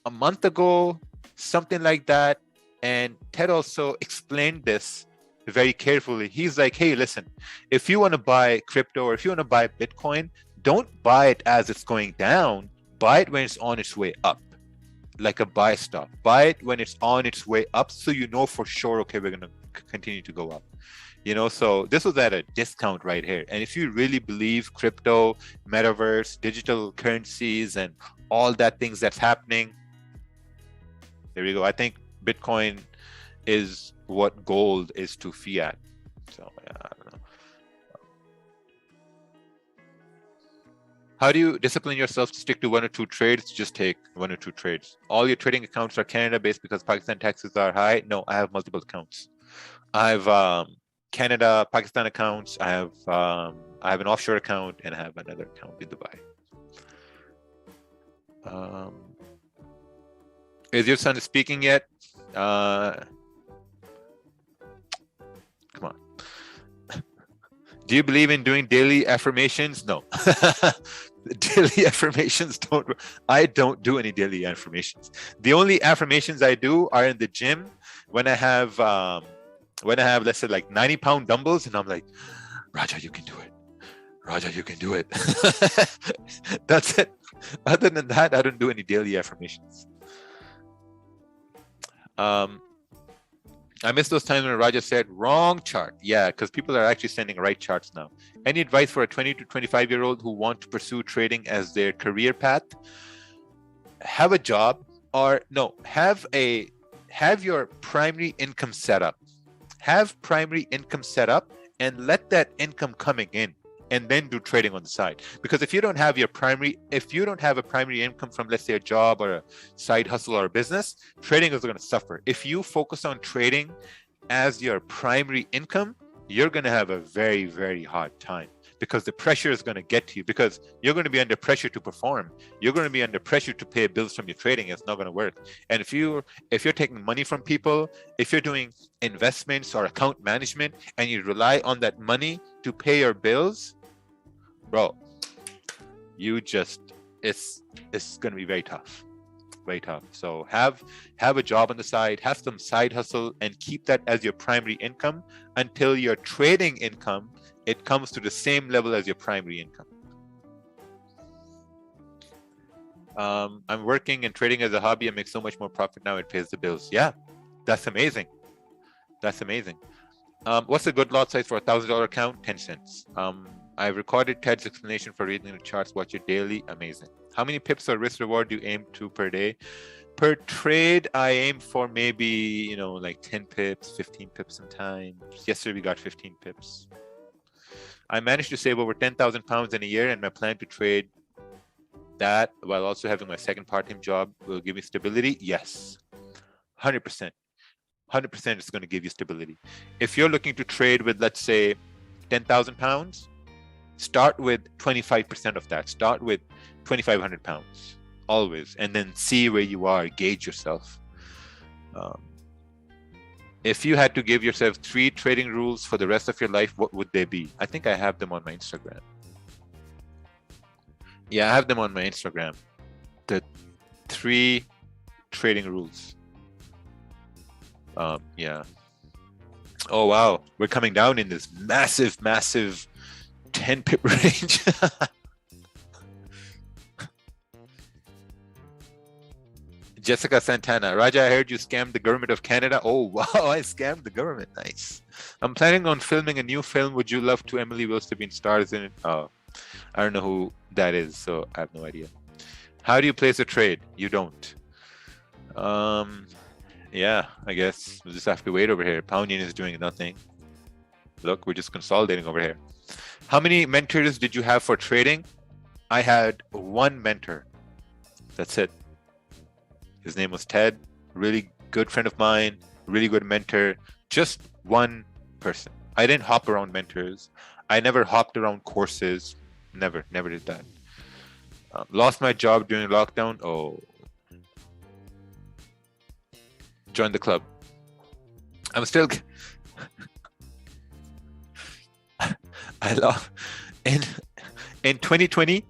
month ago, something like that. And Ted also explained this very carefully. He's like, hey, listen, if you want to buy crypto or if you want to buy Bitcoin, don't buy it as it's going down. Buy it when it's on its way up. Like a buy stop. Buy it when it's on its way up so you know for sure, okay, we're going to continue to go up. You know, so this was at a discount right here. And if you really believe crypto, metaverse, digital currencies, and all that things that's happening, there you go. I think Bitcoin is what gold is to fiat. So, yeah, I don't know. How do you discipline yourself to stick to 1 or 2 trades? Just take 1 or 2 trades. All your trading accounts are Canada based because Pakistan taxes are high. No, I have multiple accounts. I have Canada, Pakistan accounts. I have an offshore account, and I have another account in Dubai. Is your son speaking yet? Come on. Do you believe in doing daily affirmations? No. Daily affirmations I don't do any daily affirmations. The only affirmations I do are in the gym when I have let's say like 90-pound dumbbells, and I'm like, Raja, you can do it. Raja, you can do it. That's it. Other than that, I don't do any daily affirmations. I miss those times when Raja said wrong chart. Yeah, because people are actually sending right charts now. Any advice for a 20 to 25-year-old who want to pursue trading as their career path? Have a job, or no, have your primary income set up. Have primary income set up and let that income coming in, and then do trading on the side. Because if you don't have a primary income from, let's say, a job or a side hustle or a business, trading is going to suffer. If you focus on trading as your primary income, you're going to have a very, very hard time, because the pressure is going to get to you, because you're going to be under pressure to perform. You're going to be under pressure to pay bills from your trading. It's not going to work. And if you're taking money from people, if you're doing investments or account management, and you rely on that money to pay your bills, bro, it's going to be very tough. Very tough. So have a job on the side, have some side hustle, and keep that as your primary income until your trading income, it comes to the same level as your primary income. I'm working and trading as a hobby. I make so much more profit now, it pays the bills. Yeah, that's amazing. That's amazing. What's a good lot size for a $1,000 account? 10 cents. I've recorded Ted's explanation for reading the charts. Watch it daily. Amazing. How many pips or risk reward do you aim to per day? Per trade, I aim for maybe, like 10 pips, 15 pips sometimes. Yesterday, we got 15 pips. I managed to save over 10,000 pounds in a year, and my plan to trade that while also having my second part-time job will give me stability. Yes, 100%. 100% is going to give you stability. If you're looking to trade with, let's say, 10,000 pounds, start with 25% of that. Start with 2,500 pounds, always, and then see where you are, gauge yourself. If you had to give yourself 3 trading rules for the rest of your life, what would they be? I think I have them on my Instagram. Yeah, I have them on my Instagram. The 3 trading rules. Yeah. Oh, wow. We're coming down in this massive 10 pip range. Jessica Santana, Raja, I heard you scammed the government of Canada. Oh, wow, I scammed the government. Nice. I'm planning on filming a new film. Would you love to Emily Wills to be in stars in it? Oh, I don't know who that is, so I have no idea. How do you place a trade? You don't. Yeah, I guess we'll just have to wait over here. Pound yen is doing nothing. Look, we're just consolidating over here. How many mentors did you have for trading? I had 1 mentor. That's it. His name was Ted, really good friend of mine, really good mentor, just 1 person. I didn't hop around mentors. I never hopped around courses. Never did that. Lost my job during lockdown. Oh, join the club. I'm still. I love. In 2020,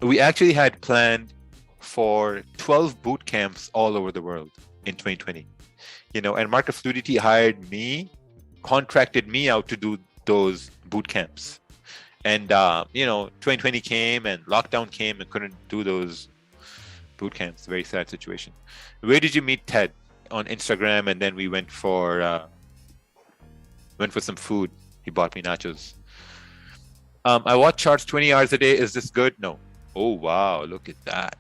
we actually had planned for 12 boot camps all over the world in 2020. And Market Fluidity hired me, contracted me out to do those boot camps. And 2020 came and lockdown came and couldn't do those boot camps. Very sad situation. Where did you meet Ted? On Instagram, and then we went for some food. He bought me nachos. I watch charts 20 hours a day. Is this good? No. Oh wow, look at that.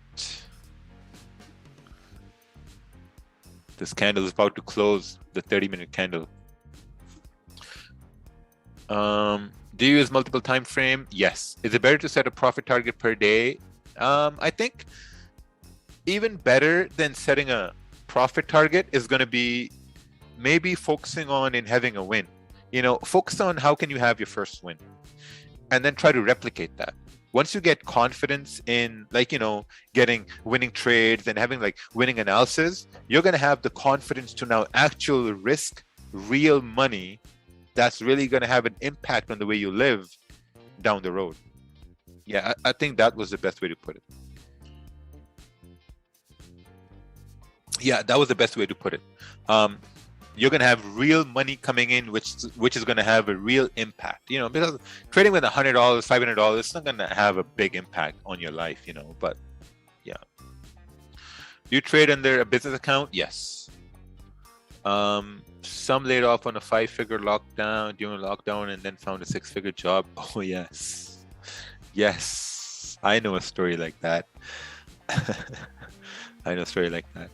This candle is about to close, the 30-minute candle. Do you use multiple time frame? Yes. Is it better to set a profit target per day? I think even better than setting a profit target is going to be maybe focusing on in having a win. Focus on how can you have your first win, and then try to replicate that. Once you get confidence in getting winning trades and having winning analysis, you're going to have the confidence to now actually risk real money that's really going to have an impact on the way you live down the road. Yeah, I think that was the best way to put it. Yeah, that was the best way to put it. You're going to have real money coming in, which is going to have a real impact, because trading with $100, $500, it's not going to have a big impact on your life, but yeah. Do you trade under a business account? Yes. Some laid off on a 5-figure lockdown during lockdown and then found a 6-figure job. Oh, yes. Yes. I know a story like that. I know a story like that.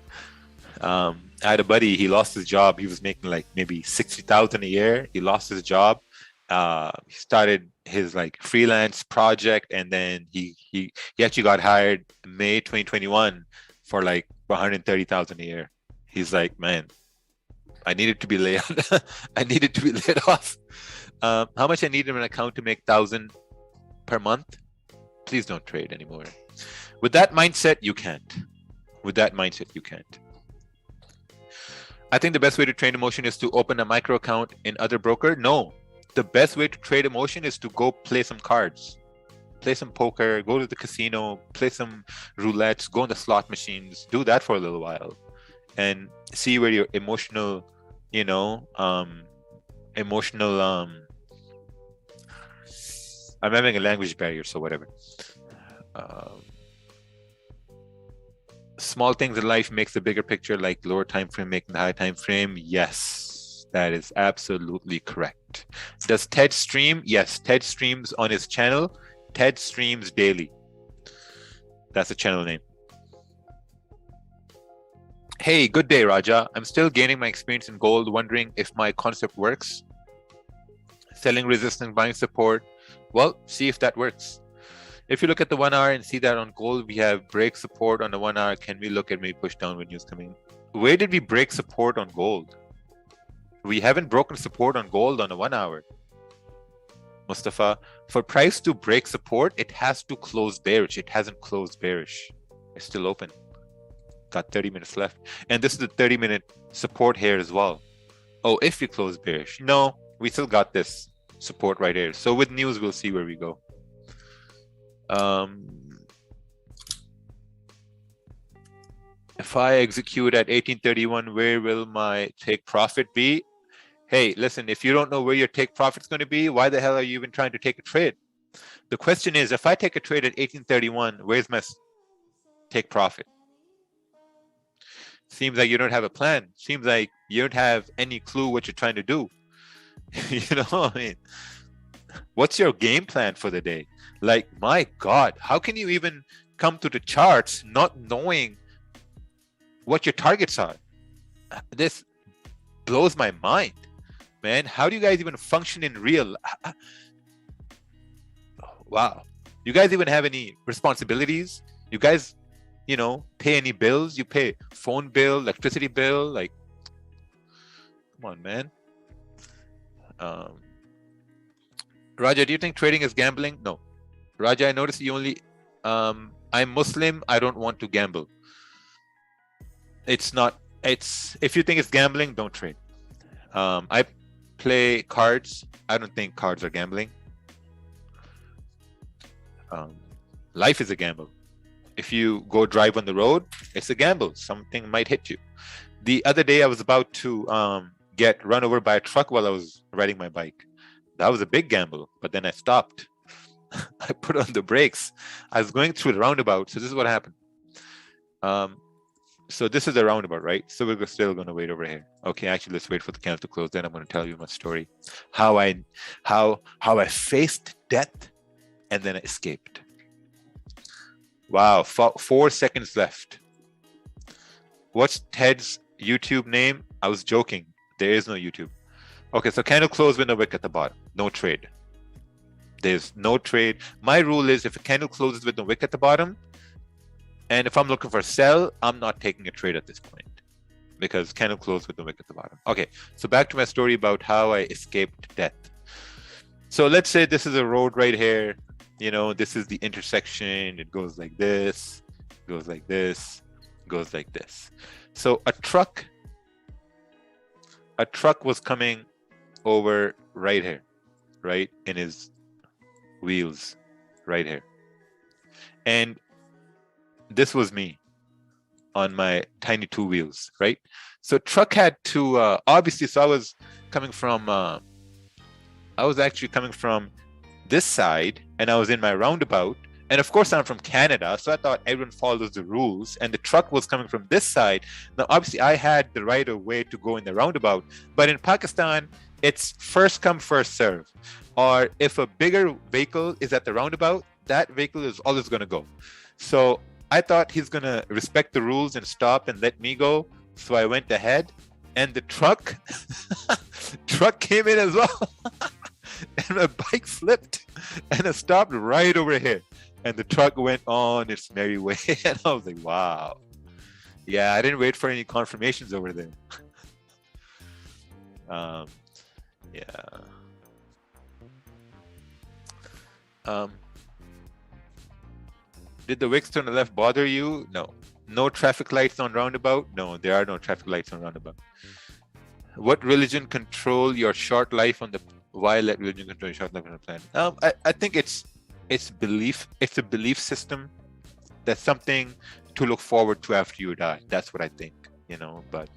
I had a buddy, he lost his job. He was making maybe 60,000 a year. He lost his job. He started his freelance project, and then he actually got hired May 2021 for 130,000 a year. He's like, man, I needed to be laid I needed to be laid off. How much I need in an account to make 1,000 per month? Please don't trade anymore. With that mindset, you can't. With that mindset, you can't. I think the best way to trade emotion is to open a micro account in other broker. No, the best way to trade emotion is to go play some cards, play some poker, go to the casino, play some roulettes, go on the slot machines, do that for a little while, and see where your emotional, I'm having a language barrier, so whatever. Small things in life makes the bigger picture, like lower time frame making the high time frame. Yes, that is absolutely correct. Does Ted stream? Yes, Ted streams on his channel. Ted streams daily. That's the channel name. Hey, good day, Raja. I'm still gaining my experience in gold, wondering if my concept works. Selling resistance, buying support. Well, see if that works. If you look at the 1 hour and see that on gold, we have break support on the 1 hour. Can we look at maybe push down when news coming? Where did we break support on gold? We haven't broken support on gold on the 1 hour. Mustafa, for price to break support, it has to close bearish. It hasn't closed bearish. It's still open. Got 30 minutes left. And this is the 30-minute support here as well. Oh, if we close bearish. No, we still got this support right here. So with news, we'll see where we go. If I execute at 1831, where will my take profit be? Hey, listen, if you don't know where your take profit is going to be, why the hell are you even trying to take a trade? The question is, if I take a trade at 1831, where's my take profit? Seems like you don't have a plan. Seems like you don't have any clue what you're trying to do. I mean, what's your game plan for the day? My God, how can you even come to the charts not knowing what your targets are? This blows my mind, man. How do you guys even function in real? Wow. You guys even have any responsibilities? You guys, pay any bills? You pay phone bill, electricity bill? Come on, man. Raja, do you think trading is gambling? No. Raja, I noticed you only, I'm Muslim, I don't want to gamble. It's not, if you think it's gambling, don't trade. I play cards. I don't think cards are gambling. Life is a gamble. If you go drive on the road, it's a gamble. Something might hit you. The other day, I was about to get run over by a truck while I was riding my bike. That was a big gamble, but then I stopped. I put on the brakes. I was going through the roundabout. So this is what happened. So this is the roundabout, right? So we're still going to wait over here. Okay, actually, let's wait for the candle to close. Then I'm going to tell you my story, how I faced death and then I escaped. Wow, 4 seconds left. What's Ted's YouTube name? I was joking. There is no YouTube. Okay, so candle close with no wick at the bottom. No trade. There's no trade. My rule is if a candle closes with no wick at the bottom, and if I'm looking for a sell, I'm not taking a trade at this point because candle closed with no wick at the bottom. Okay, so back to my story about how I escaped death. So let's say this is a road right here. You know, this is the intersection. It goes like this, goes like this, goes like this. So a truck was coming over right here, right? In his wheels right here. And this was me on my tiny two wheels, right? So truck had to, obviously, so I was actually coming from this side and I was in my roundabout. And of course I'm from Canada, so I thought everyone follows the rules, and the truck was coming from this side. Now, obviously I had the right of way to go in the roundabout, but in Pakistan, it's first come, first serve. Or if a bigger vehicle is at the roundabout, that vehicle is always gonna go. So I thought he's gonna respect the rules and stop and let me go. So I went ahead, and the truck came in as well. And my bike flipped and it stopped right over here. And the truck went on its merry way. And I was like, wow. Yeah, I didn't wait for any confirmations over there. Yeah. Did the wicks to the left bother you? No. No traffic lights on roundabout? No, there are no traffic lights on roundabout. What religion control your short life on the... Why let religion control your short life on the planet? I think it's belief. It's a belief system. That's something to look forward to after you die. That's what I think, you know. But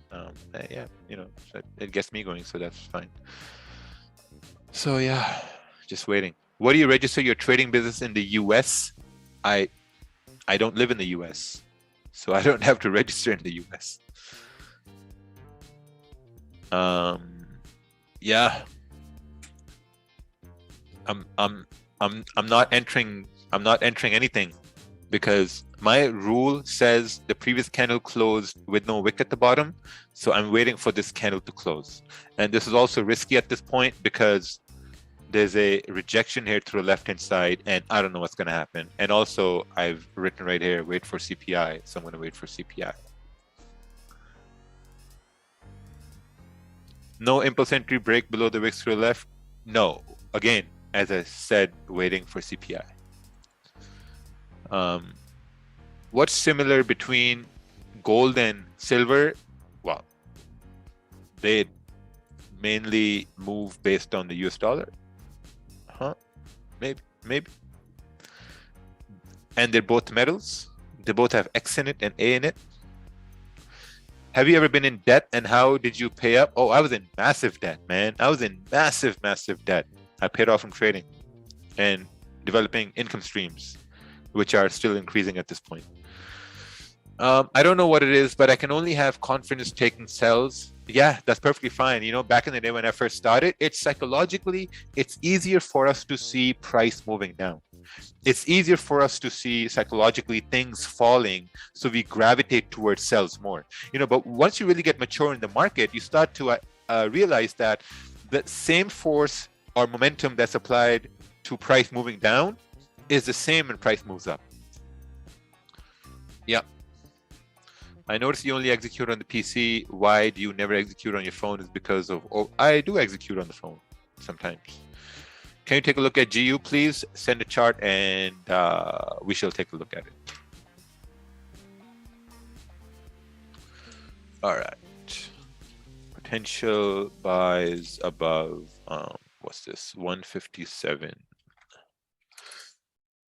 yeah, you know, it gets me going, so that's fine. So yeah, just waiting. What do you register your trading business in the US? I don't live in the US, so I don't have to register in the US. Yeah. I'm not entering anything because my rule says the previous candle closed with no wick at the bottom, so I'm waiting for this candle to close. And this is also risky at this point because there's a rejection here to the left hand side and I don't know what's going to happen. And also I've written right here, wait for CPI, so I'm going to wait for CPI. No impulse entry break below the wicks to the left? No. Again, as I said, waiting for CPI. What's similar between gold and silver? Well, they mainly move based on the US dollar. Maybe. And they're both metals. They both have X in it and A in it. Have you ever been in debt and how did you pay up? Oh, I was in massive debt, man. I was in massive debt. I paid off from trading and developing income streams, which are still increasing at this point. I don't know what it is, but I can only have confidence taking sells. Yeah, that's perfectly fine. You know, back in the day when I first started, it's psychologically, it's easier for us to see price moving down. It's easier for us to see psychologically things falling, so we gravitate towards sells more. You know, but once you really get mature in the market, you start to realize that the same force or momentum that's applied to price moving down is the same when price moves up. Yeah. I noticed you only execute on the PC. Why do you never execute on your phone? Is because of, oh, I do execute on the phone sometimes. Can you take a look at GU, please? Send a chart and we shall take a look at it. All right. Potential buys above, what's this? 157.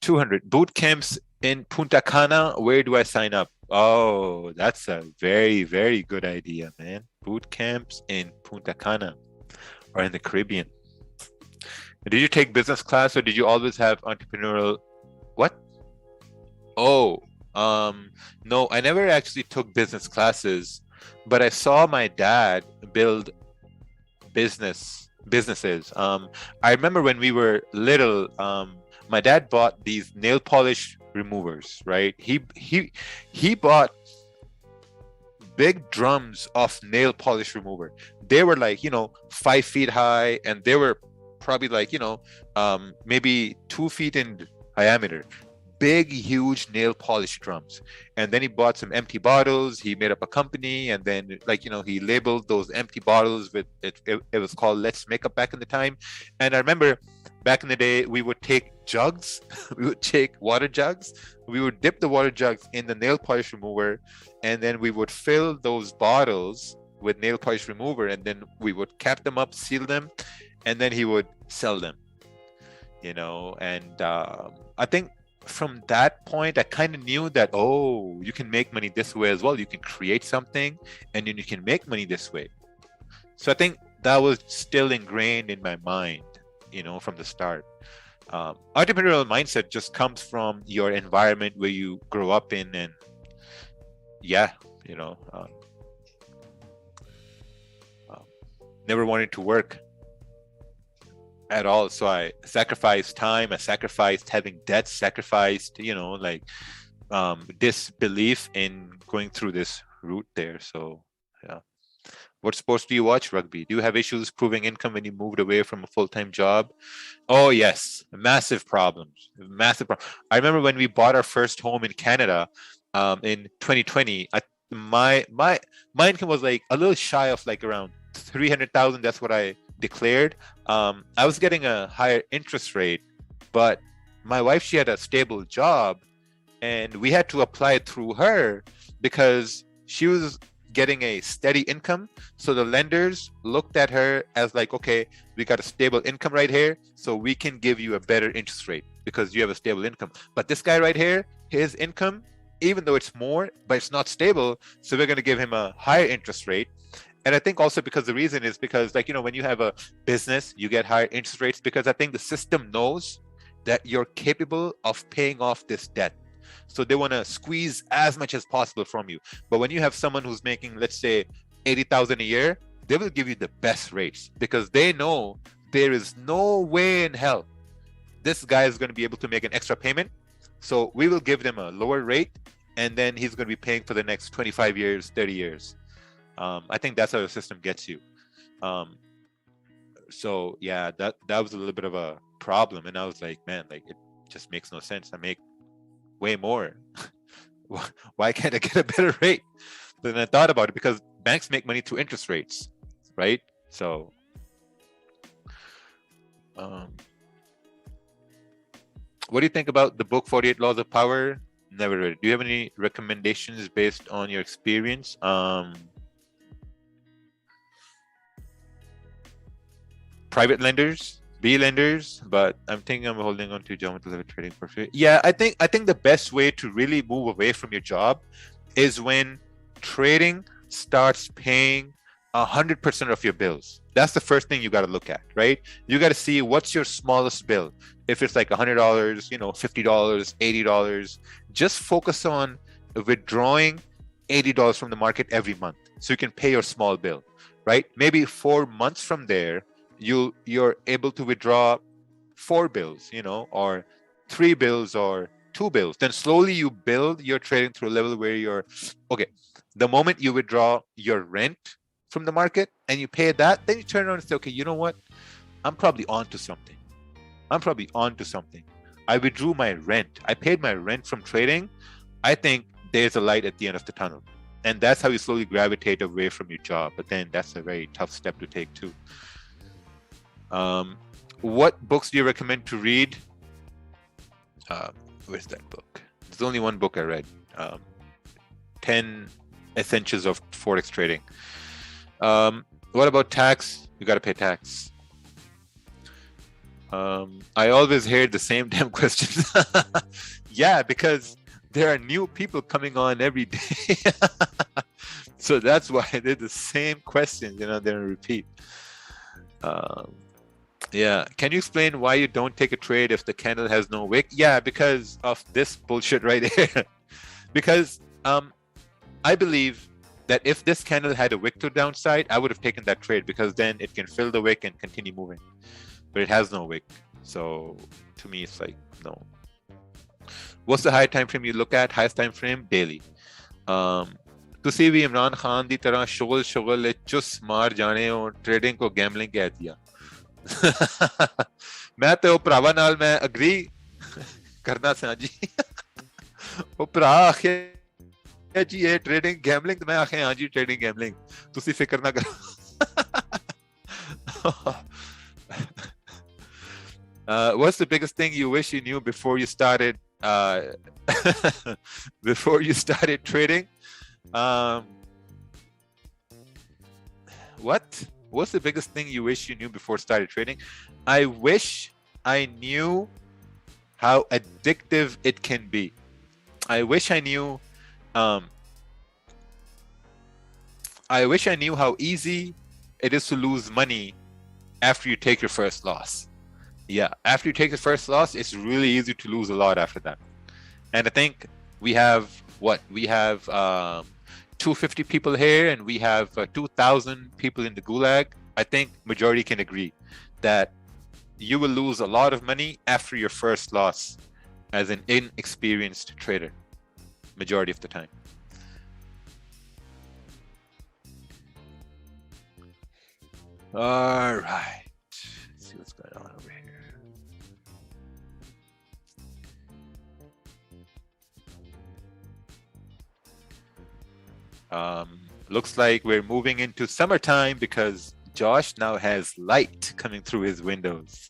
200. Boot camps in Punta Cana. Where do I sign up? Oh, that's a very, very good idea, man. Boot camps in Punta Cana or in the Caribbean. Did you take business class or did you always have entrepreneurial? What? Oh, no, I never actually took business classes, but I saw my dad build businesses. I remember when we were little, my dad bought these nail polish removers, right? He bought big drums of nail polish remover. they were like, 5 feet high, and they were probably like, maybe 2 feet in diameter. Big, huge nail polish drums. And then he bought some empty bottles. He made up a company, and then he labeled those empty bottles with it was called Let's Makeup back in the time. And I remember back in the day, we would take jugs, we would take water jugs, we would dip the water jugs in the nail polish remover, and then we would fill those bottles with nail polish remover, and then we would cap them up, seal them, and then he would sell them. And I think from that point, I kind of knew that, you can make money this way as well. You can create something, and then you can make money this way. So I think that was still ingrained in my mind, from the start. Entrepreneurial mindset just comes from your environment where you grow up in, and never wanted to work at all. So I sacrificed time, I sacrificed having debts, sacrificed, disbelief in going through this route there. So, yeah. What sports do you watch? Rugby. Do you have issues proving income when you moved away from a full-time job? Oh, yes. Massive problems. I remember when we bought our first home in Canada in 2020, my income was like a little shy of like around 300,000. That's what I declared. I was getting a higher interest rate, but my wife, she had a stable job, and we had to apply it through her because she was getting a steady income. So the lenders looked at her as like, okay, we got a stable income right here, so we can give you a better interest rate because you have a stable income. But this guy right here, his income, even though it's more, but it's not stable, so we're going to give him a higher interest rate. And I think also because the reason is because, when you have a business, you get higher interest rates because I think the system knows that you're capable of paying off this debt. So they want to squeeze as much as possible from you. But when you have someone who's making, let's say, 80,000 a year, they will give you the best rates because they know there is no way in hell this guy is going to be able to make an extra payment. So we will give them a lower rate, and then he's going to be paying for the next 25 years, 30 years. I think that's how the system gets you. So yeah, that was a little bit of a problem. And I was like, man, it just makes no sense. I make way more. Why can't I get a better rate? But then I thought about it because banks make money through interest rates, right? So, what do you think about the book 48 Laws of Power? Never read it. Do you have any recommendations based on your experience? Private lenders, B lenders, but I'm thinking I'm holding on to geometry level trading for free. Yeah, I think the best way to really move away from your job is when trading starts paying 100% of your bills. That's the first thing you got to look at, right? You got to see what's your smallest bill. If it's like $100, $50, $80, just focus on withdrawing $80 from the market every month so you can pay your small bill, right? Maybe 4 months from there, you're able to withdraw 4 bills, or 3 bills or 2 bills. Then slowly you build your trading to a level where you're okay. The moment you withdraw your rent from the market and you pay that, then you turn around and say, okay, you know what? I'm probably onto something. I withdrew my rent. I paid my rent from trading. I think there's a light at the end of the tunnel. And that's how you slowly gravitate away from your job. But then that's a very tough step to take too. What books do you recommend to read? Where's that book? There's only one book I read. 10 Essentials of Forex Trading. What about tax? You got to pay tax. I always hear the same damn questions. Yeah, because there are new people coming on every day. So that's why they're the same questions, they don't repeat. Yeah, can you explain why you don't take a trade if the candle has no wick? Yeah, because of this bullshit right here. Because I believe that if this candle had a wick to downside, I would have taken that trade because then it can fill the wick and continue moving. But it has no wick. So to me, it's like, no. What's the higher time frame you look at? Highest time frame? Daily. ਤੁਸੀਂ ਵੀ ਇਮਰਾਨ ਖਾਨ ਦੀ ਤਰ੍ਹਾਂ ਸ਼ੁਗਲ ਚੁੱਸ ਮਾਰ ਜਾਣੇ ਹੋ trading ਕੋ ਗੈਮਲਿੰਗ ਕਹਿ ਦਿਆ ਮੈਂ ਤੇ ਉਹ ਭਰਾਵਾਂ ਨਾਲ ਮੈਂ ਅਗਰੀ ਕਰਨਾ ਸਾਂ ਜੀ ਉਹ ਭਰਾ ਆਖਿਆ ਜੀ ਇਹ ਟ੍ਰੇਡਿੰਗ ਗੈਮਲਿੰਗ ਤੇ ਮੈਂ ਆਖਿਆ ਹਾਂ ਜੀ ਟ੍ਰੇਡਿੰਗ ਗੈਮਲਿੰਗ ਤੁਸੀਂ ਫਿਕਰ ਨਾ ਕਰੋ what's the biggest thing you wish you knew before you started trading? What's the biggest thing you wish you knew before started trading? I wish I knew how addictive it can be. I wish I knew how easy it is to lose money after you take your first loss. Yeah, after you take the first loss, it's really easy to lose a lot after that. And I think we have 250 people here, and we have 2,000 people in the gulag. I think majority can agree that you will lose a lot of money after your first loss as an inexperienced trader, majority of the time. All right, let's see what's going on over here. Looks like we're moving into summertime because Josh now has light coming through his windows.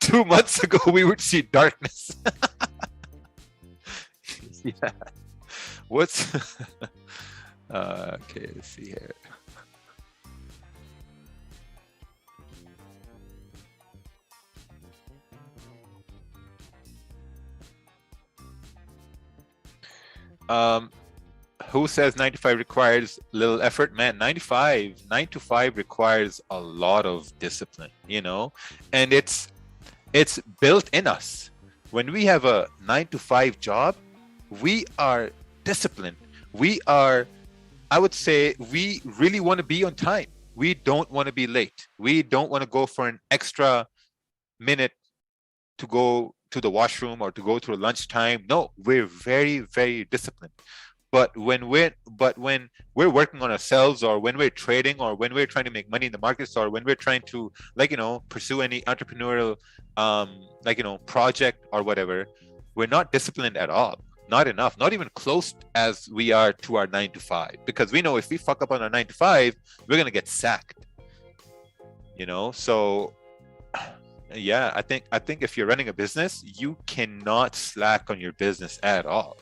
2 months ago, we would see darkness. Yeah. What's okay? Let's see here. Who says 9 to 5 requires little effort? Man, 9 to 5 requires a lot of discipline, you know, and it's built in us. When we have a 9 to 5 job, we are disciplined. I would say we really want to be on time. We don't want to be late. We don't want to go for an extra minute to go to the washroom or to go to a lunchtime. No, we're very, very disciplined. But when we're working on ourselves, or when we're trading, or when we're trying to make money in the markets, or when we're trying to, like, you know, pursue any entrepreneurial like, you know, project or whatever, we're not disciplined at all. Not enough, not even close as we are to our 9 to 5, because we know if we fuck up on our 9 to 5, we're going to get sacked, you know. So yeah, I think if you're running a business, you cannot slack on your business at all.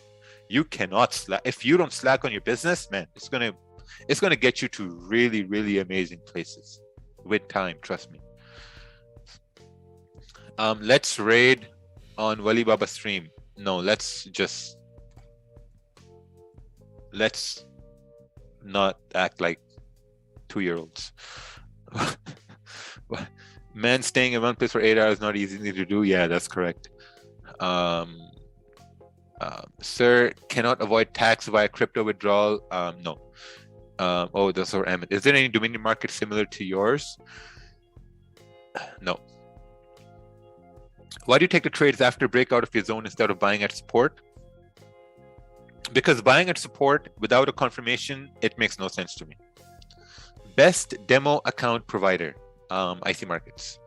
You cannot slack. If you don't slack on your business, man, it's gonna get you to really, really amazing places with time, trust me. Let's raid on Wali Baba stream. No, let's not act like 2-year-olds. Man, staying in one place for 8 hours is not easy to do. Yeah, that's correct. Sir, cannot avoid tax via crypto withdrawal. No. Oh, those are Emmett. Is there any Dominion market similar to yours? No. Why do you take the trades after breakout of your zone instead of buying at support? Because buying at support without a confirmation, it makes no sense to me. Best demo account provider, IC Markets.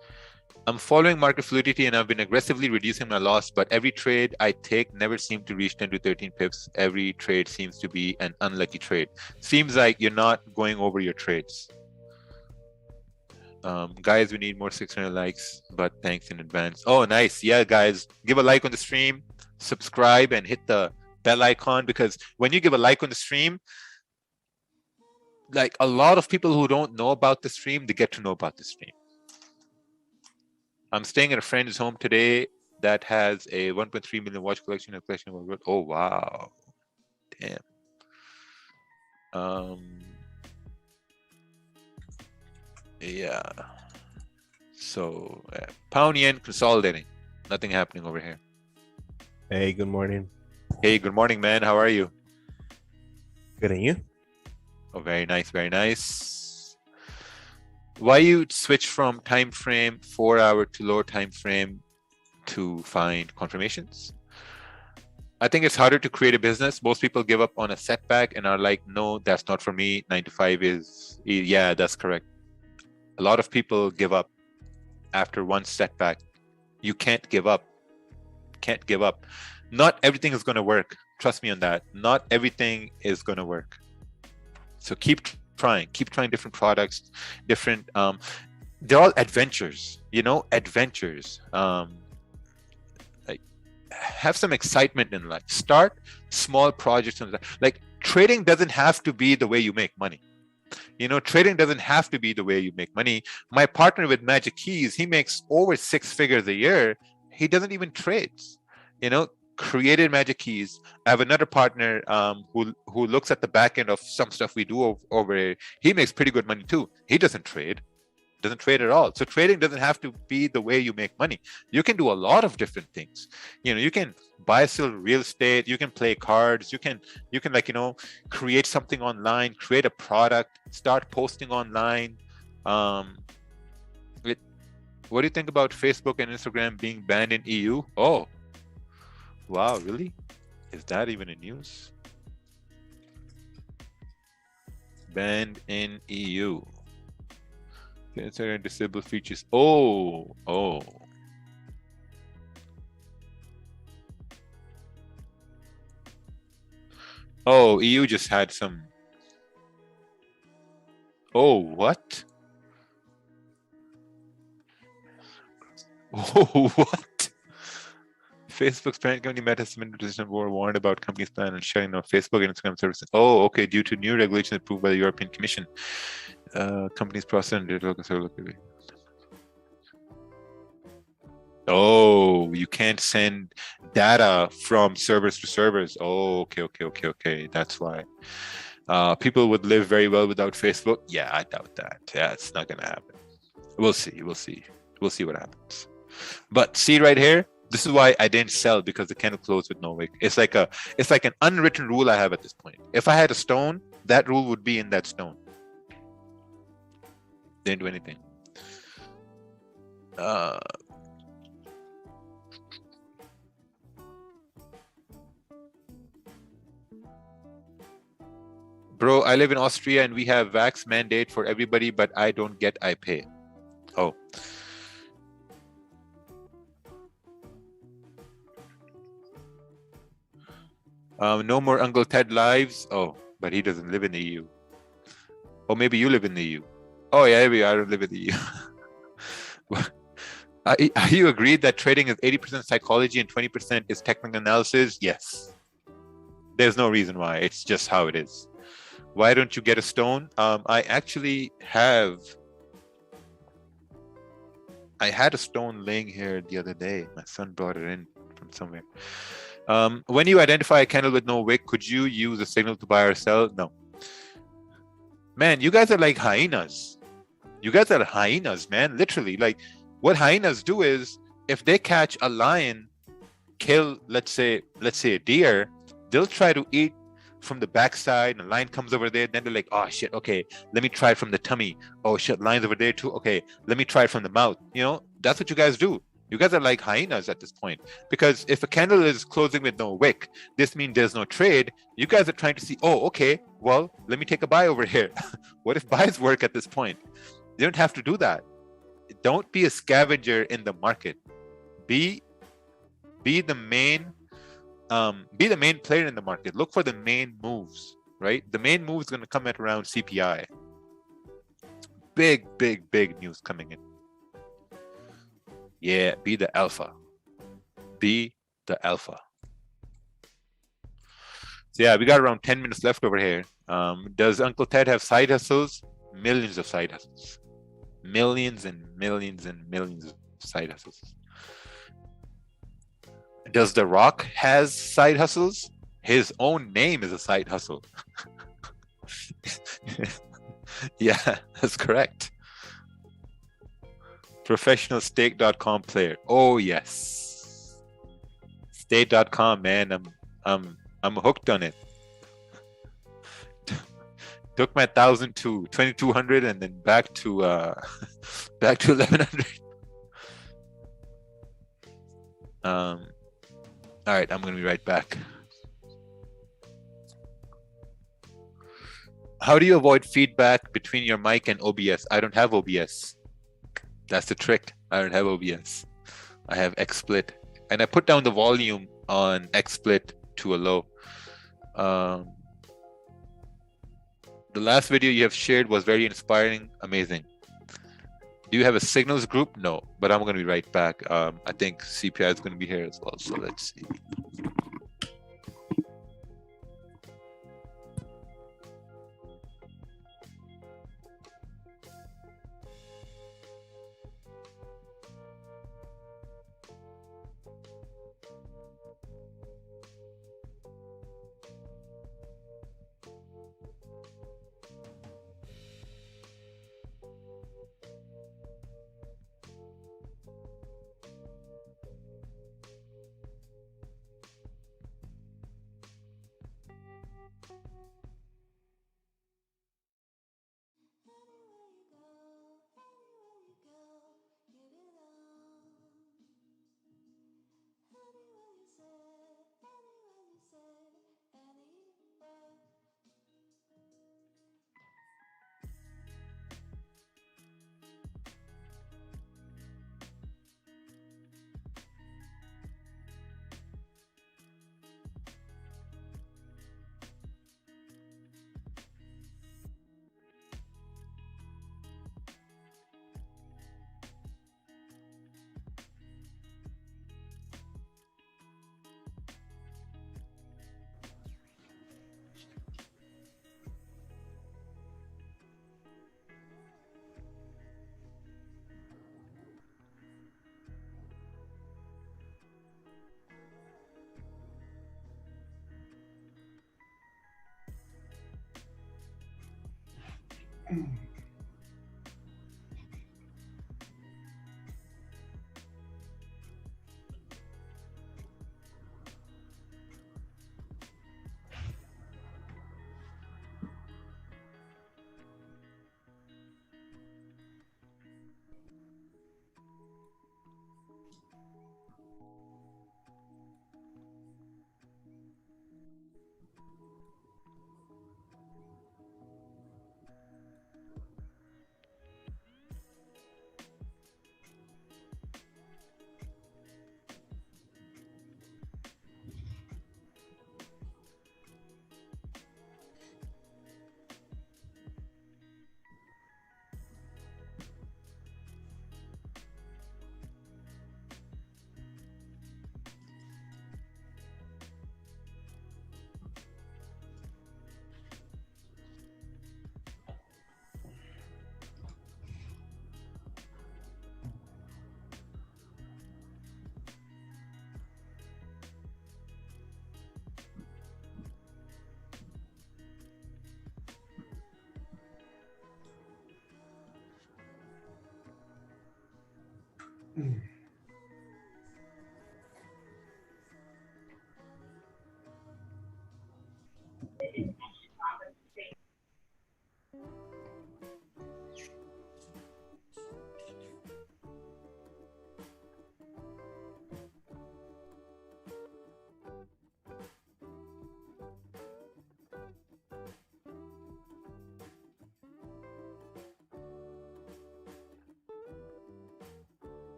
I'm following market fluidity and I've been aggressively reducing my loss, but every trade I take never seems to reach 10 to 13 pips. Every trade seems to be an unlucky trade. Seems like you're not going over your trades. Guys, we need more 600 likes, but thanks in advance. Oh, nice. Yeah, guys, give a like on the stream, subscribe, and hit the bell icon, because when you give a like on the stream, like, a lot of people who don't know about the stream, they get to know about the stream. I'm staying at a friend's home today that has a 1.3 million watch collection and collection of. Oh wow, damn. Yeah. So pound yen consolidating. Nothing happening over here. Hey, good morning. Hey, good morning, man. How are you? Good, and you? Oh, very nice, very nice. Why you switch from time frame 4 hour to lower time frame to find confirmations? I think it's harder to create a business. Most people give up on a setback and are like, no, that's not for me. 9 to 5 is, yeah, that's correct. A lot of people give up after one setback. You can't give up. Can't give up. Not everything is going to work. Trust me on that. Not everything is going to work. So keep trying different products, different, they're all adventures, adventures. Like, have some excitement in life. Start small projects. Like, trading doesn't have to be the way you make money. Trading doesn't have to be the way you make money. My partner with Magic Keys, he makes over 6 figures a year. He doesn't even trade. Created Magic Keys. I have another partner who looks at the back end of some stuff we do over here. He makes pretty good money too. He doesn't trade at all. So trading doesn't have to be the way you make money. You can do a lot of different things. You can buy still real estate, you can play cards, you can create something online, create a product, start posting online. What do you think about Facebook and Instagram being banned in EU? Oh, wow, really? Is that even in news? Banned in EU. Censor and disable features. Oh. Oh, EU just had some. Oh, what? Oh, what? Facebook's parent company Meta submitted decision board warned about company's plan on shutting down Facebook and Instagram services. Oh, okay. Due to new regulations approved by the European Commission, companies process and digital. Oh, you can't send data from servers to servers. Oh, okay. That's why. People would live very well without Facebook. Yeah, I doubt that. Yeah, it's not gonna happen. We'll see what happens. But see right here, this is why I didn't sell, because the candle closed with no wick. It's like an unwritten rule I have at this point. If I had a stone, that rule would be in that stone. Didn't do anything. Bro, I live in Austria and we have vax mandate for everybody, but I don't get, I pay. Oh. No more Uncle Ted lives. Oh, but he doesn't live in the EU. Or maybe you live in the EU. Oh yeah, maybe I don't live in the EU. Are you agreed that trading is 80% psychology and 20% is technical analysis? Yes. There's no reason why. It's just how it is. Why don't you get a stone? I actually have. I had a stone laying here the other day. My son brought it in from somewhere. When you identify a candle with no wick, could you use a signal to buy or sell? No. Man, you guys are like hyenas. You guys are hyenas, man. Literally, like what hyenas do is, if they catch a lion, kill, let's say a deer, they'll try to eat from the backside, and the lion comes over there, then they're like, oh shit, okay, let me try it from the tummy. Oh shit, lion's over there too. Okay, let me try it from the mouth. That's what you guys do. You guys are like hyenas at this point, because if a candle is closing with no wick, this means there's no trade. You guys are trying to see, oh, okay, well, let me take a buy over here. What if buys work at this point? You don't have to do that. Don't be a scavenger in the market. Be the main player in the market. Look for the main moves, right? The main move is going to come at around CPI. Big news coming in. Yeah, be the alpha. Be the alpha. So yeah, we got around 10 minutes left over here. Does Uncle Ted have side hustles? Millions of side hustles. Millions and millions and millions of side hustles. Does The Rock has side hustles? His own name is a side hustle. Yeah, that's correct. Professional stake.com player. Oh yes. Stake.com, man. I'm hooked on it. Took my 1,000 to 2,200 and then back to 1,100. All right, I'm gonna be right back. How do you avoid feedback between your mic and OBS? I don't have OBS. That's the trick. I don't have OBS. I have XSplit, and I put down the volume on XSplit to a low. The last video you have shared was very inspiring, amazing. Do you have a signals group? No, but I'm going to be right back. I think CPI is going to be here as well, so let's see.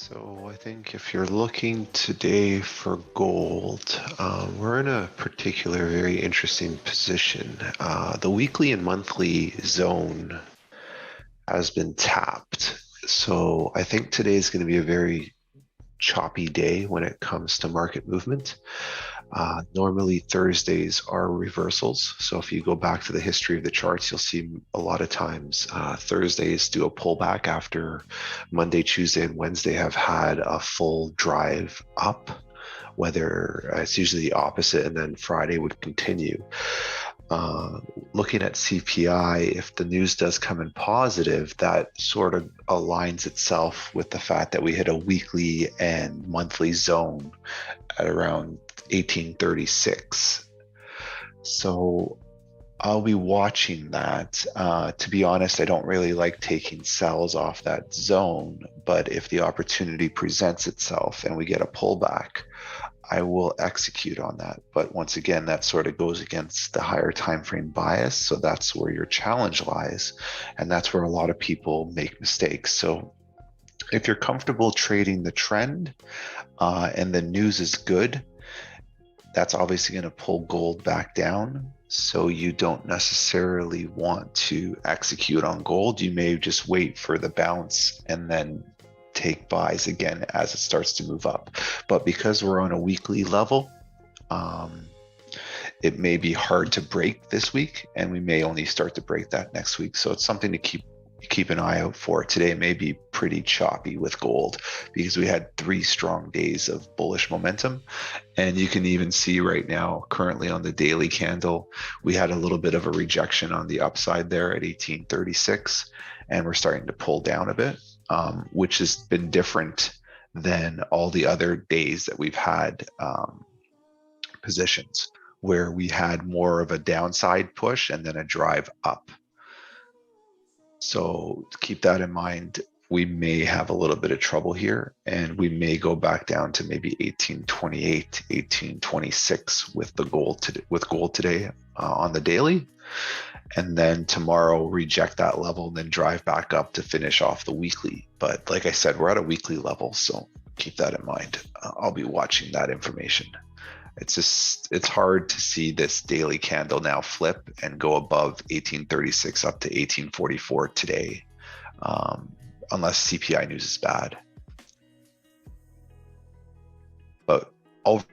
So I think if you're looking today for gold, we're in a particular very interesting position. The weekly and monthly zone has been tapped. So I think today is going to be a very choppy day when it comes to market movement. Normally Thursdays are reversals. So if you go back to the history of the charts, you'll see a lot of times Thursdays do a pullback after Monday, Tuesday, and Wednesday have had a full drive up, whether it's usually the opposite, and then Friday would continue. Looking at CPI, if the news does come in positive, that sort of aligns itself with the fact that we hit a weekly and monthly zone at around 1836. So I'll be watching that. To be honest, I don't really like taking sells off that zone, but if the opportunity presents itself and we get a pullback, I will execute on that. But once again, that sort of goes against the higher time frame bias. So that's where your challenge lies. And that's where a lot of people make mistakes. So if you're comfortable trading the trend and the news is good, that's obviously going to pull gold back down. So you don't necessarily want to execute on gold. You may just wait for the bounce and then take buys again as it starts to move up. But because we're on a weekly level, it may be hard to break this week, and we may only start to break that next week. So it's something to keep an eye out for. Today may be pretty choppy with gold because we had 3 strong days of bullish momentum. And you can even see right now, currently on the daily candle, we had a little bit of a rejection on the upside there at 1836, and we're starting to pull down a bit, which has been different than all the other days that we've had positions where we had more of a downside push and then a drive up. So keep that in mind. We may have a little bit of trouble here, and we may go back down to maybe 1828, 1826 with gold today on the daily, and then tomorrow reject that level and then drive back up to finish off the weekly. But like I said, we're at a weekly level, so keep that in mind. I'll be watching that information. It's hard to see this daily candle now flip and go above 1836 up to 1844 today, unless CPI news is bad. But I'll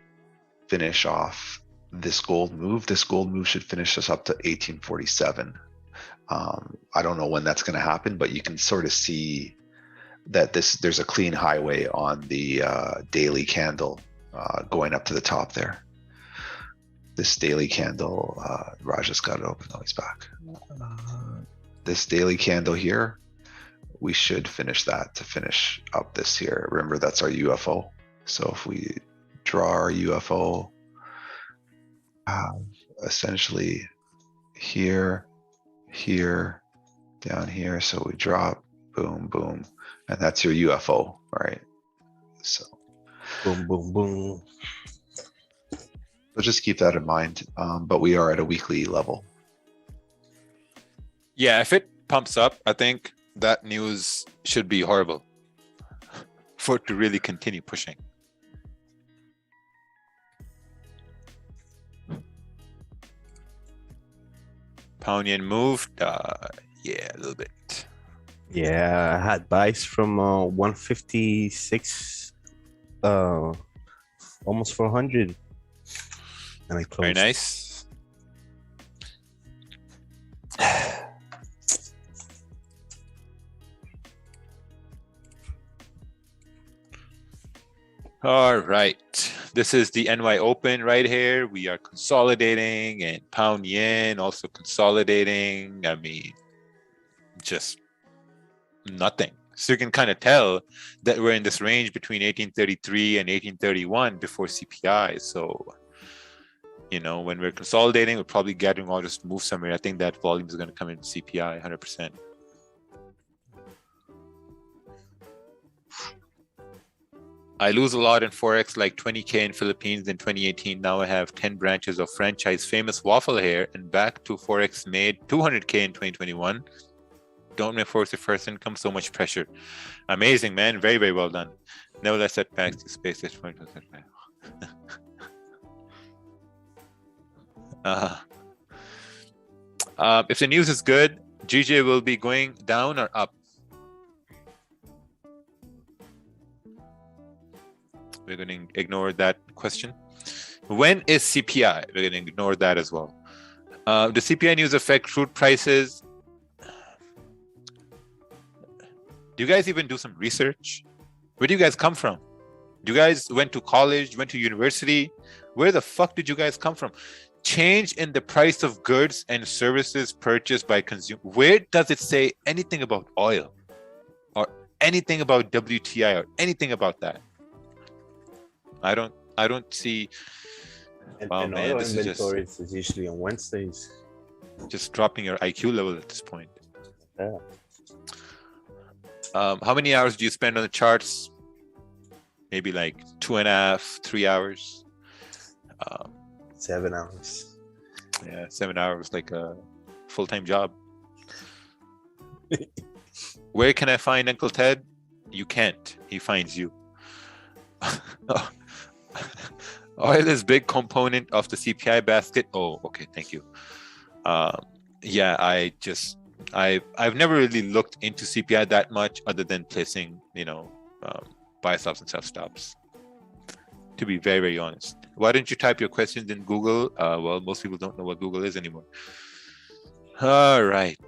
finish off this gold move. This gold move should finish us up to 1847. I don't know when that's going to happen, but you can sort of see that there's a clean highway on the daily candle going up to the top there. This daily candle, Raja's got it open. Oh, he's back. This daily candle here, we should finish that to finish up this here. Remember, that's our UFO. So if we draw our UFO, essentially here, here, down here. So we drop, boom, boom, and that's your UFO, right? So Boom, boom, boom. so just keep that in mind. But we are at a weekly level. Yeah, if it pumps up, I think that news should be horrible for it to really continue pushing. Pound yen moved. Yeah, a little bit. Yeah, I had buys from 156, almost 400, and I closed. Very nice. All right. This is the NY Open right here. We are consolidating, and pound yen also consolidating. I mean, just nothing. So you can kind of tell that we're in this range between 1833 and 1831 before CPI. So, you know, when we're consolidating, we're probably gathering orders to move somewhere. I think that volume is going to come in CPI 100%. I lose a lot in Forex, like 20K in Philippines in 2018. Now I have 10 branches of franchise famous waffle here, and back to Forex made 200K in 2021. Don't enforce your first income, so much pressure. Amazing, man. Very, very well done. No less setbacks to space at point. If the news is good, GJ will be going down or up. We're going to ignore that question. When is CPI? We're going to ignore that as well. The CPI news affect crude prices. Do you guys even do some research? Where do you guys come from? You guys went to college, went to university? Where the fuck did you guys come from? Change in the price of goods and services purchased by consumers. Where does it say anything about oil or anything about WTI or anything about that? I don't see. And, Wow, and man, oil this is just inventories is usually on Wednesdays. dropping your IQ level at this point. Yeah. How many hours do you spend on the charts? Maybe like 2.5, 3 hours. 7 hours. Yeah, 7 hours, like a full-time job. Where can I find Uncle Ted? You can't. He finds you. Oil is big component of the CPI basket. Oh, okay, thank you. Yeah, I've never really looked into CPI that much, other than placing, buy stops and sell stops. To be very, very honest, why don't you type your questions in Google? Well, most people don't know what Google is anymore. All right.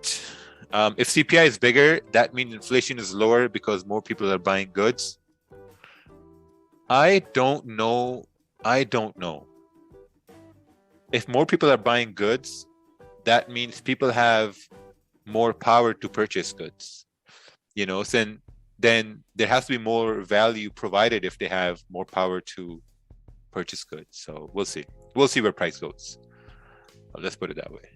If CPI is bigger, that means inflation is lower because more people are buying goods. I don't know. If more people are buying goods, that means people have more power to purchase goods. Then there has to be more value provided if they have more power to purchase goods. So we'll see. We'll see where price goes. Let's put it that way.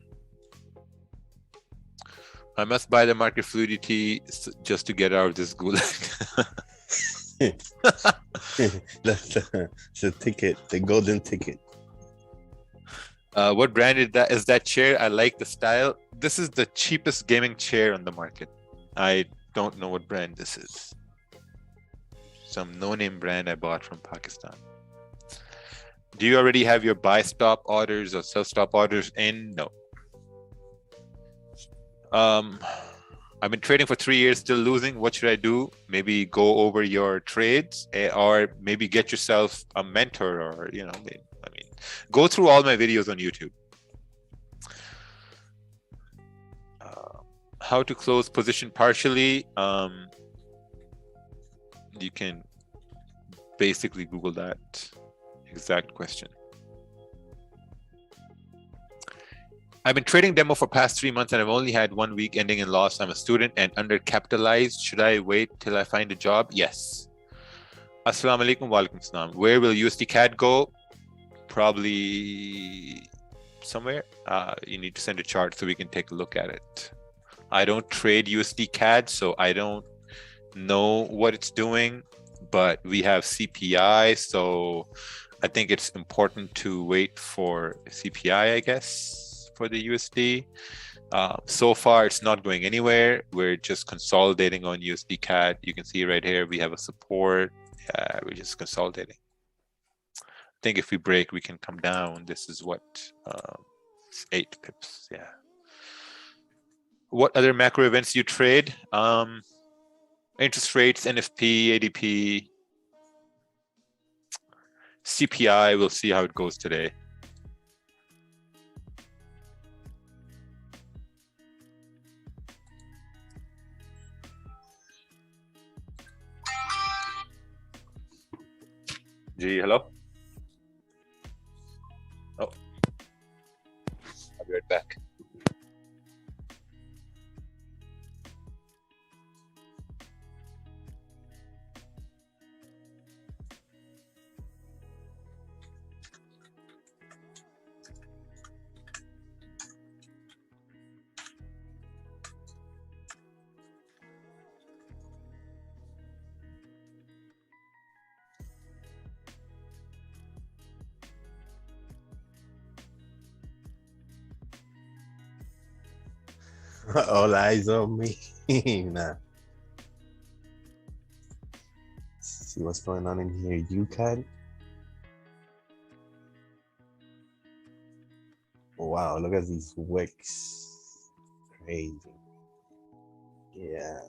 I must buy the market fluidity just to get out of this gulag. That's the ticket, the golden ticket. What brand is that chair? I like the style. This is the cheapest gaming chair on the market. I don't know what brand this is. Some no-name brand I bought from Pakistan. Do you already have your buy stop orders or sell stop orders in? No. I've been trading for 3 years, still losing. What should I do? Maybe go over your trades, or maybe get yourself a mentor, or go through all my videos on YouTube. How to close position partially? You can basically Google that exact question. I've been trading demo for past 3 months and I've only had 1 week ending in loss. I'm a student and undercapitalized. Should I wait till I find a job? Yes. Assalamu alaikum wa alaikum salam. Where will USD CAD go? Probably somewhere. You need to send a chart so we can take a look at it. I don't trade USD CAD, so I don't know what it's doing, but we have CPI, so I think it's important to wait for CPI, I guess, for the USD. So far, it's not going anywhere. We're just consolidating on USD CAD. You can see right here, we have a support. We're just consolidating. I think if we break, we can come down. This is what, it's 8 pips, yeah. What other macro events you trade? Interest rates, NFP, ADP, CPI. We'll see how it goes today. G, hello? Oh, I'll be right back. All eyes on me. Nah. See what's going on in here. You can. Wow, look at these wicks. Crazy. Yeah.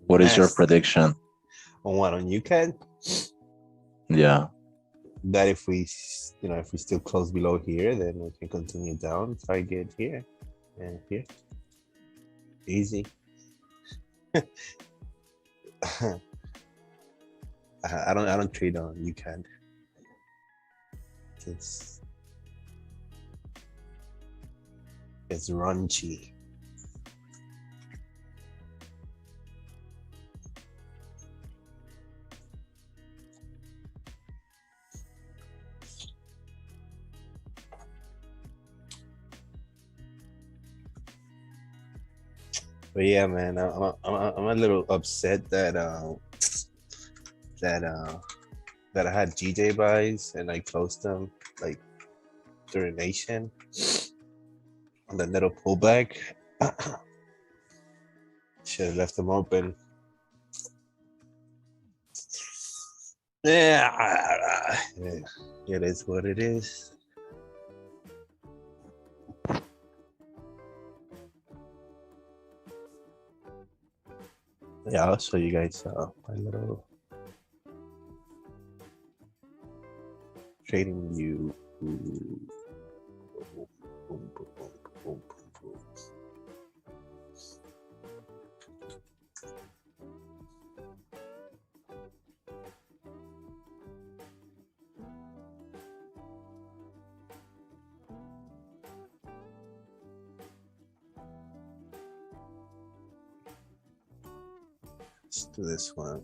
What is your Nasty. prediction? On what? On you can? Yeah. That if we, if we still close below here, then we can continue down, target here and here. Easy. I don't trade on you can. It's raunchy. But yeah, man, I'm a little upset that that that I had GJ buys and I closed them like during nation on the little pullback. Should have left them open. Yeah, it is what it is. Yeah, I'll show you guys my little trading view. Boom, boom, boom, boom, boom, boom. Let's do this one.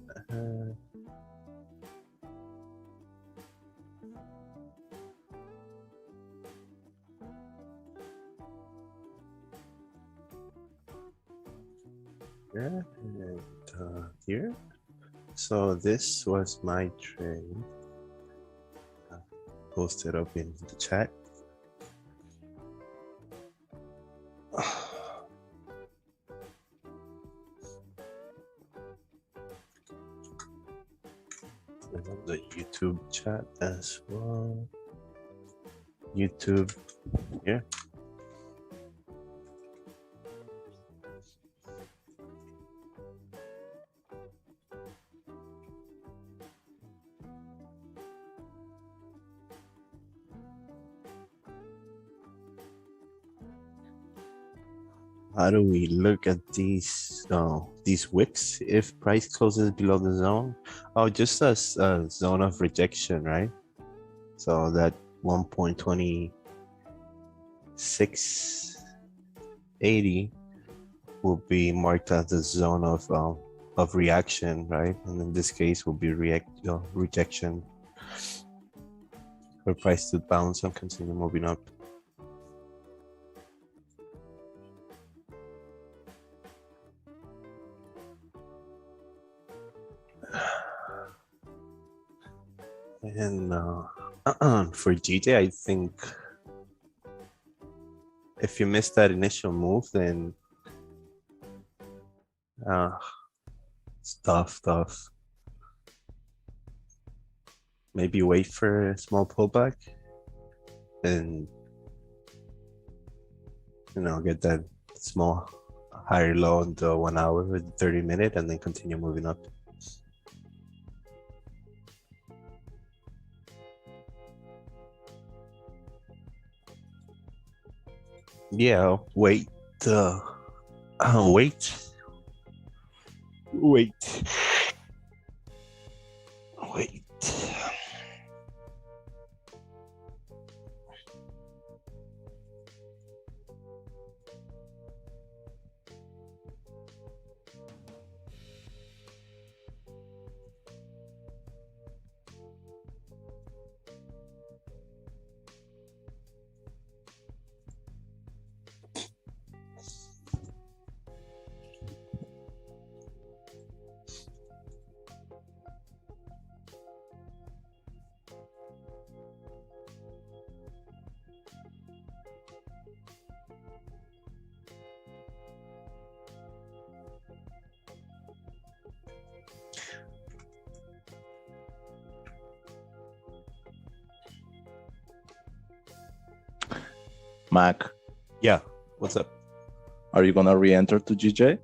Yeah, and here. So this was my trade. Posted up in the chat. And on the YouTube chat as well. YouTube, yeah. How do we look at these wicks if price closes below the zone? Oh, just a zone of rejection, right? So that 1.2680 will be marked as the zone of reaction, right? And in this case will be rejection for price to bounce and continue moving up. And for GJ, I think if you miss that initial move, then it's tough. Maybe wait for a small pullback and get that small higher low in the 1 hour with 30-minute and then continue moving up. Yeah, wait. Wait. Mac, Yeah. What's up? are you gonna re-enter to GJ?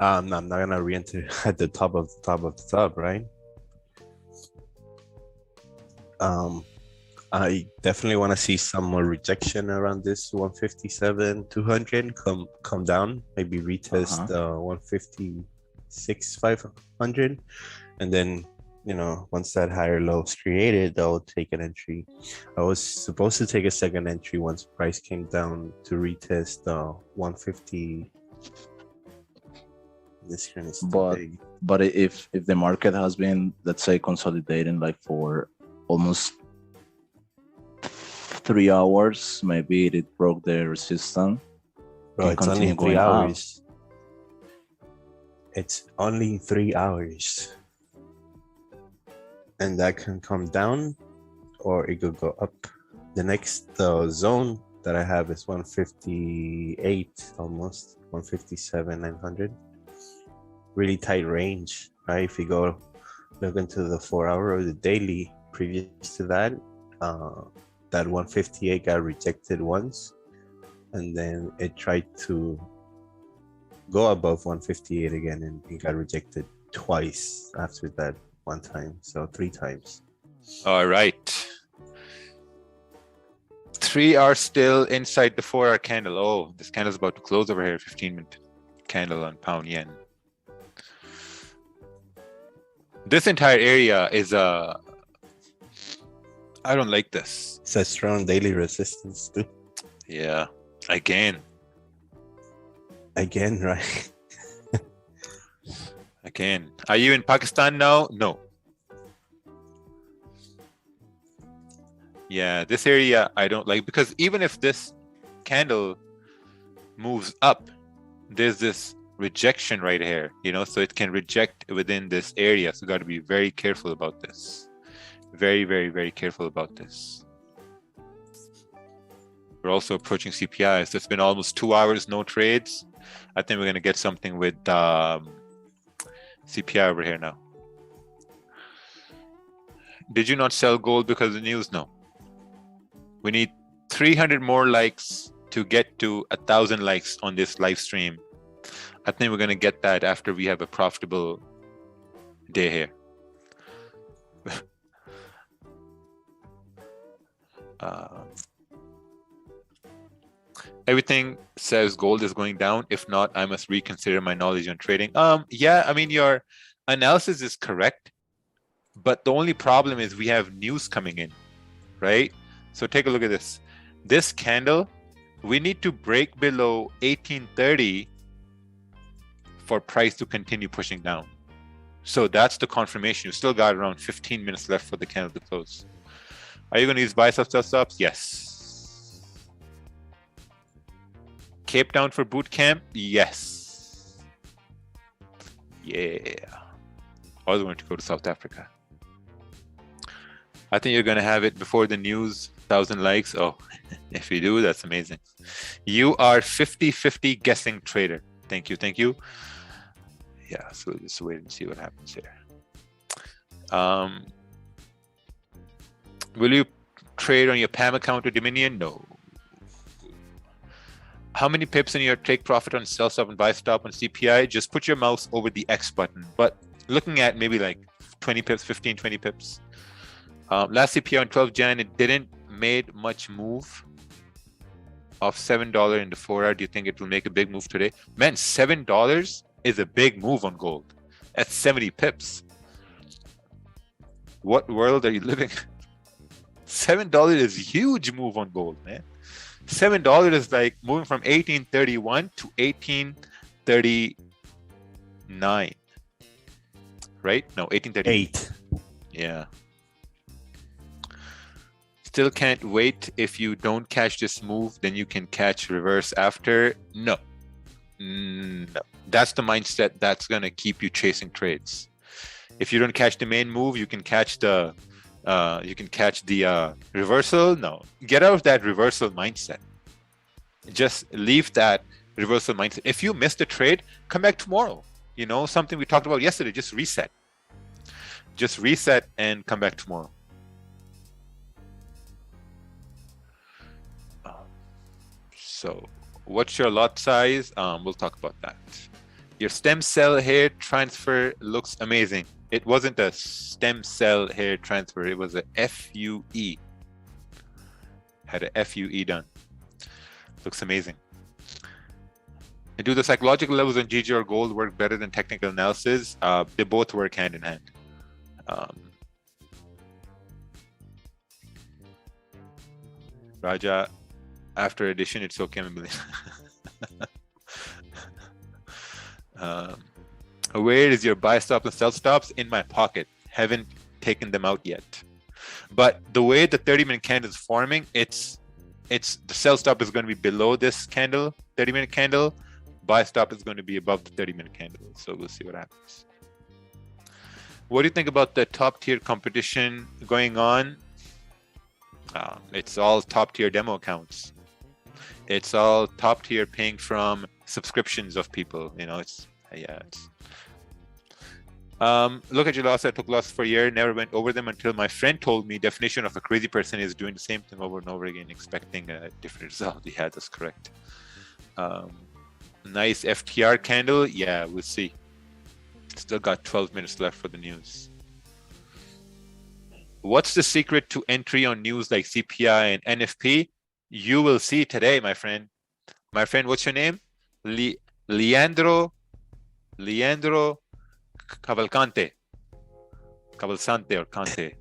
No, I'm not gonna re-enter at the top of the top of the top, right? I definitely want to see some more rejection around this 157 200 come down, maybe retest 156 500, and then once that higher low is created, I'll take an entry. I was supposed to take a second entry once price came down to retest 150. This screen is too big. But if the market has been, let's say, consolidating like for almost 3 hours, maybe it broke the resistance. Bro, can it's only continue 3 going up. hours. It's only 3 hours. And that can come down or it could go up. The next zone that I have is 158, almost 157 900. Really tight range, right? If you go look into the 4 hour or the daily previous to that, that 158 got rejected once, and then it tried to go above 158 again, and it got rejected twice after that one time, so 3 times. All right. 3 are still inside the 4 hour candle. Oh, this candle's about to close over here. 15-minute candle on pound yen. This entire area is I don't like this. It's a strong daily resistance too. Yeah, again, right? again. Are you in Pakistan now? No. Yeah, this area I don't like, because even if this candle moves up, there's this rejection right here, so it can reject within this area. So got to be very careful about this. Very, very, very careful about this. We're also approaching CPI, so it's been almost 2 hours, no trades. I think we're going to get something with CPI over here now. Did you not sell gold because of the news? No. We need 300 more likes to get to 1,000 likes on this live stream. I think we're going to get that after we have a profitable day here. Everything says gold is going down. If not, I must reconsider my knowledge on trading. Yeah, I mean, your analysis is correct, but the only problem is we have news coming in, right? So take a look at this. This candle, we need to break below 1830 for price to continue pushing down. So that's the confirmation. You still got around 15 minutes left for the candle to close. Are you going to use buy sell stops? Yes. Cape Town for boot camp? Yes. Yeah. I was going to go to South Africa. I think you're going to have it before the news. 1,000 likes. Oh, if you do, that's amazing. You are 50-50 guessing trader. Thank you. Thank you. Yeah, so we'll just wait and see what happens here. Will you trade on your PAM account or Dominion? No. How many pips in your take profit on sell stop and buy stop on CPI? Just put your mouse over the X button. But looking at maybe like 20 pips, 15, 20 pips. Last CPI on 12 Jan, it didn't made much move of $7 in the 4 hour. Do you think it will make a big move today? Man, $7 is a big move on gold. That's 70 pips. What world are you living in? $7 is a huge move on gold, man. $7 is like moving from 1831 to 1839. Right? No, 1838. Yeah. Still can't wait. If you don't catch this move, then you can catch reverse after. No. No. That's the mindset that's going to keep you chasing trades. If you don't catch the main move, you can catch the reversal. No, get out of that reversal mindset. Just leave that reversal mindset. If you missed a trade, come back tomorrow. Something we talked about yesterday. Just reset and come back tomorrow. So what's your lot size? We'll talk about that. Your stem cell hair transfer looks amazing. It wasn't a stem cell hair transfer. It was a FUE. Had a FUE done. Looks amazing. And do the psychological levels on GG or gold work better than technical analysis? They both work hand in hand. Raja, after addition, it's okay. Where is your buy stop and sell stops? In my pocket. Haven't taken them out yet. But the way the 30-minute candle is forming, it's the sell stop is going to be below this candle, 30-minute candle. Buy stop is going to be above the 30-minute candle. So we'll see what happens. What do you think about the top tier competition going on? It's all top tier demo accounts. It's all top tier paying from subscriptions of people. You know, it's. Look at your loss. I took losses for a year, never went over them until my friend told me definition of a crazy person is doing the same thing over and over again, expecting a different result. Yeah, that's correct. Nice FTR candle. Yeah, we'll see. Still got 12 minutes left for the news. What's the secret to entry on news like CPI and NFP? You will see today, my friend. My friend, what's your name? Leandro Cavalcante. Cavalsante or Cante.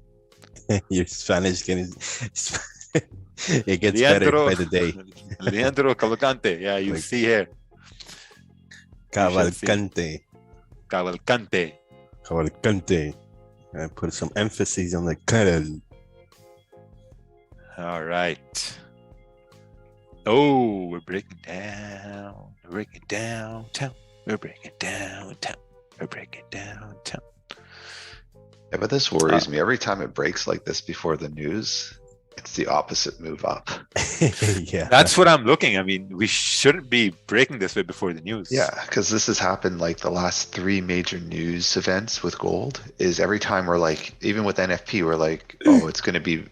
Your Spanish getting it gets better by the day. Leandro Cavalcante. Yeah, you Like, see here. Cavalcante. Cavalcante. Cavalcante. I put some emphasis on the Carol. All right. Oh, we're breaking down. We're breaking downtown. We're breaking downtown. We're breaking downtown. Yeah, but this worries me. Every time it breaks like this before the news, it's the opposite move up. Yeah. That's what I'm looking. I mean, we shouldn't be breaking this way before the news. Yeah, because this has happened like the last 3 major news events with gold. Is every time we're like, even with NFP, we're like, oh, it's gonna be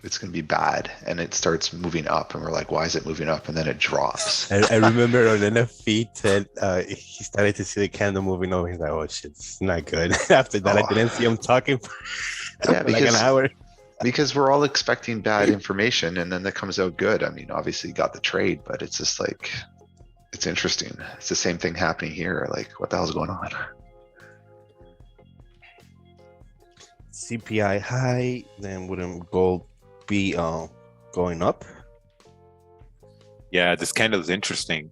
bad, and it starts moving up, and we're like, why is it moving up? And then it drops. I remember on NFP said he started to see the candle moving over. He's like, oh shit, it's not good. After that, I didn't see him talking for Yeah, like an hour. Because we're all expecting bad information, and then that comes out good. I mean, obviously you got the trade, but it's just like, it's interesting. It's the same thing happening here. Like, what the hell's going on? CPI high, then wouldn't gold be going up? Yeah, this candle is interesting.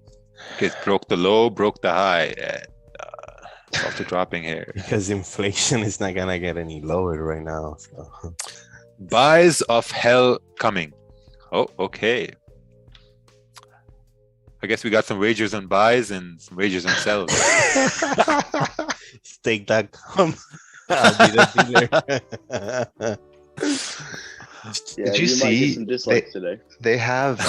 It broke the low, broke the high, and it's also dropping here. Because inflation is not gonna get any lower right now. So. Buys of hell coming. Oh, okay. I guess we got some wagers on buys and some wagers on sells. Stake.com. I'll be the dealer. Yeah, Did you might see get some dislikes today. They have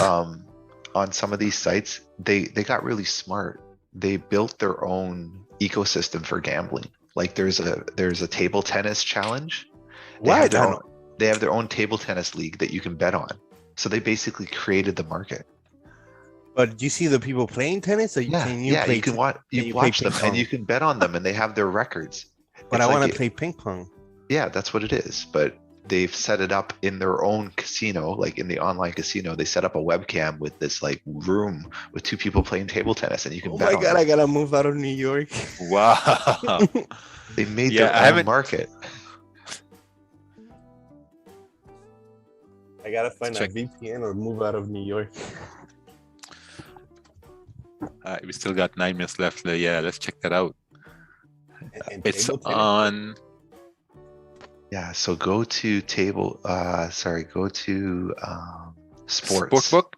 on some of these sites, they got really smart. They built their own ecosystem for gambling. Like there's a table tennis challenge. They have their own table tennis league that you can bet on. So they basically created the market. But do you see the people playing tennis? Or You can watch them and you can bet on them, and they have their records. But It's I want like to play ping pong. Yeah, that's what it is. But they've set it up in their own casino, like in the online casino. They set up a webcam with this like room with 2 people playing table tennis, and you can Oh bet my on god, them. I gotta move out of New York. Wow. They made Yeah, their own market. I gotta find Check. a VPN or move out of New York. We still got 9 minutes left. Yeah, let's check that out. And It's table tennis? on. Yeah, so go to sports. Sportsbook?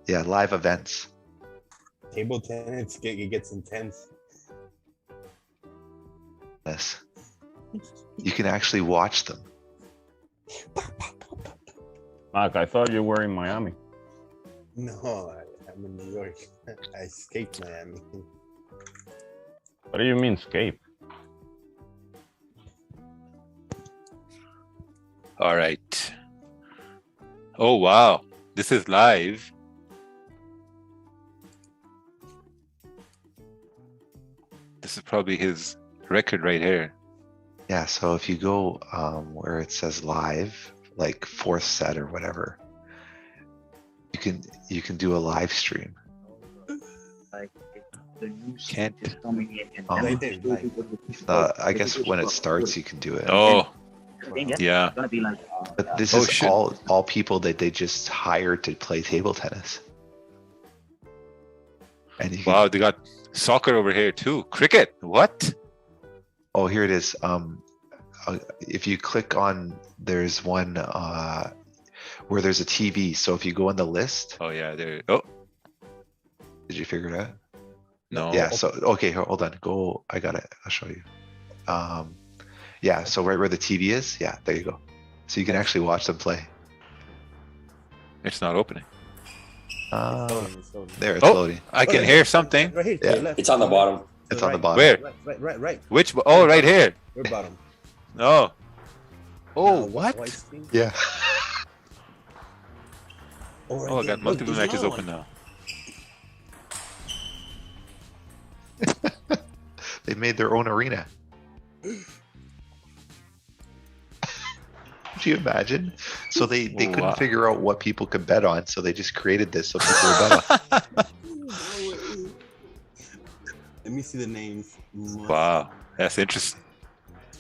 Yeah, live events. Table tennis, it gets intense. Yes. You can actually watch them. Mark, I thought you were in Miami. No, I'm in New York. I escaped Miami. What do you mean escape? All right. Oh, wow. This is live. This is probably his record right here. Yeah, so if you go where it says live, like fourth set or whatever, you can do a live stream. Like if the news Can't. is coming in and Oh. then Right there, like, I guess when it starts, you can do it. Oh, yeah, yeah. it's gonna be like But this Oh, is shit. all people that they just hired to play table tennis. And you can, Wow, they got soccer over here too. Cricket. What? oh, here it is. If you click on, there's one where there's a TV. So if you go on the list, Oh yeah, there. Oh did you figure it out? no. Yeah. So okay, hold on. Go. I got it. I'll show you. Yeah. So right where the TV is. Yeah. There you go. So you can actually watch them play. It's not opening. There, it's Oh. loading. I can hear something. Right here. to Yeah. your left. It's on the bottom. It's on the Right. bottom. Where? Right. Which? Oh, right here. We're bottom. No. Oh, Now, what? white screen. Yeah. Oh, right Oh, I there. got multiple Look, there's matches another open one. now. They made their own arena. Could you imagine? So they Oh, couldn't wow. figure out what people could bet on, so they just created this so people would bet on. Let me see the names. Wow, that's interesting.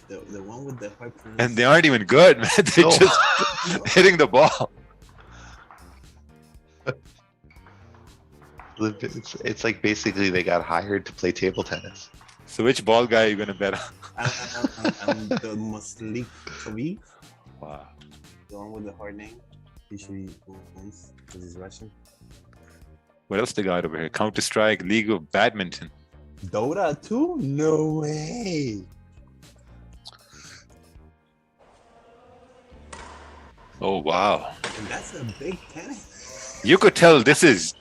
The one with the white print. And they aren't even good, man. They're No. just hitting the ball. It's like basically they got hired to play table tennis. So which ball guy are you gonna bet on? I'm the Muslik Khabib, Wow. the one with the hard name. Usually wins because he's Russian. What else they got over here? Counter Strike, League of Badminton. Dota too? No way. Oh wow. And that's a big tennis. You could tell this is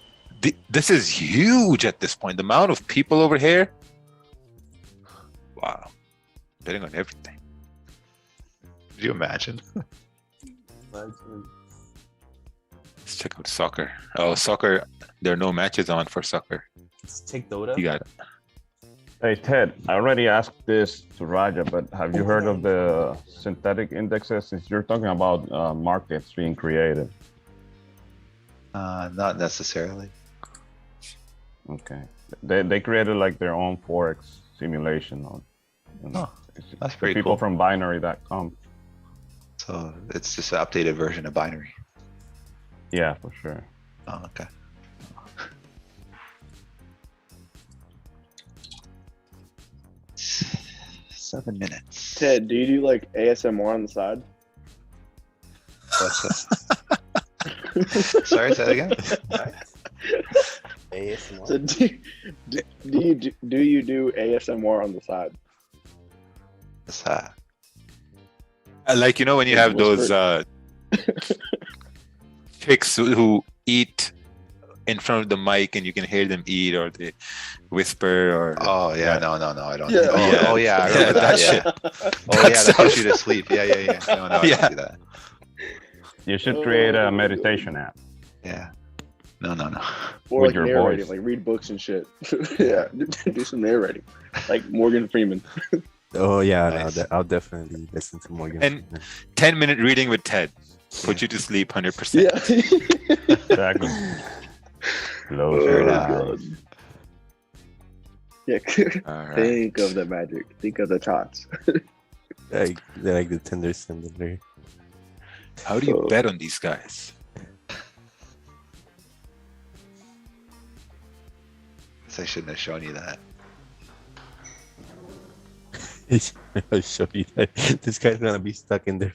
huge at this point. The amount of people over here. Wow. Betting on everything. Could you imagine? Let's check out soccer. Oh, soccer. There are no matches on for soccer. Let's check Dota. You got it. Hey Ted, I already asked this to Raja, but have you heard of the synthetic indexes? Since you're talking about markets being created. Not necessarily. Okay, they created like their own Forex simulation on. Oh, that's the pretty people cool. from binary.com. So it's just an updated version of binary. Yeah, for sure. Oh, okay. Seven minutes. Ted, do you do like ASMR on the side? What's that? Sorry, say that again. ASMR. So do you do ASMR on the side? What's that? Like, you know, when you have those chicks who eat in front of the mic and you can hear them eat, or they whisper, or Oh yeah, no, I don't. Yeah. Oh yeah, I remember that that. shit. Yeah. Oh yeah, that That puts you to sleep. Yeah. No, I Yeah. don't do that. You should create a meditation app. Yeah. No. Or With like your narrating, voice. like read books and shit. Yeah, do some narrating, like Morgan Freeman. Oh yeah, Nice. no, I'll definitely listen to Morgan. And- 10-minute reading with Ted. Put you to sleep 100%. Yeah. Exactly. Close Fair your enough. eyes. Yeah. All right. Think of the magic. Think of the tots. they're like the tender sender. How do you bet on these guys? I shouldn't have shown you that. I'll show you that. This guy's gonna be stuck in there.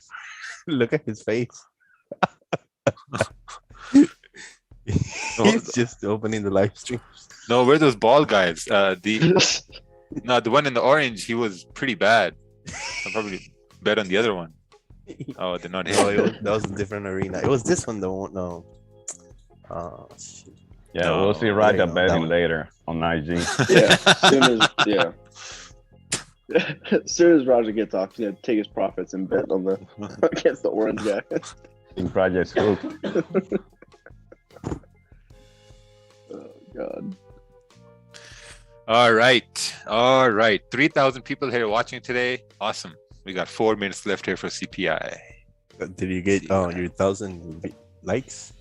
Look at his face. He's just opening the live stream. No, where are those ball guys? The one in the orange, he was pretty bad. I'll probably bet on the other one. Oh, they're not No, here. that was a different arena. It was this one though. No. Oh shit. Yeah, No, we'll see there you Raja go, that betting one. later on IG. Yeah. As soon as Roger gets off, he's gonna take his profits and bet on the against the orange guy. In Project Scoop. Oh God. All right. 3,000 people here watching today. Awesome. We got 4 minutes left here for CPI. Did you get your 1,000 likes?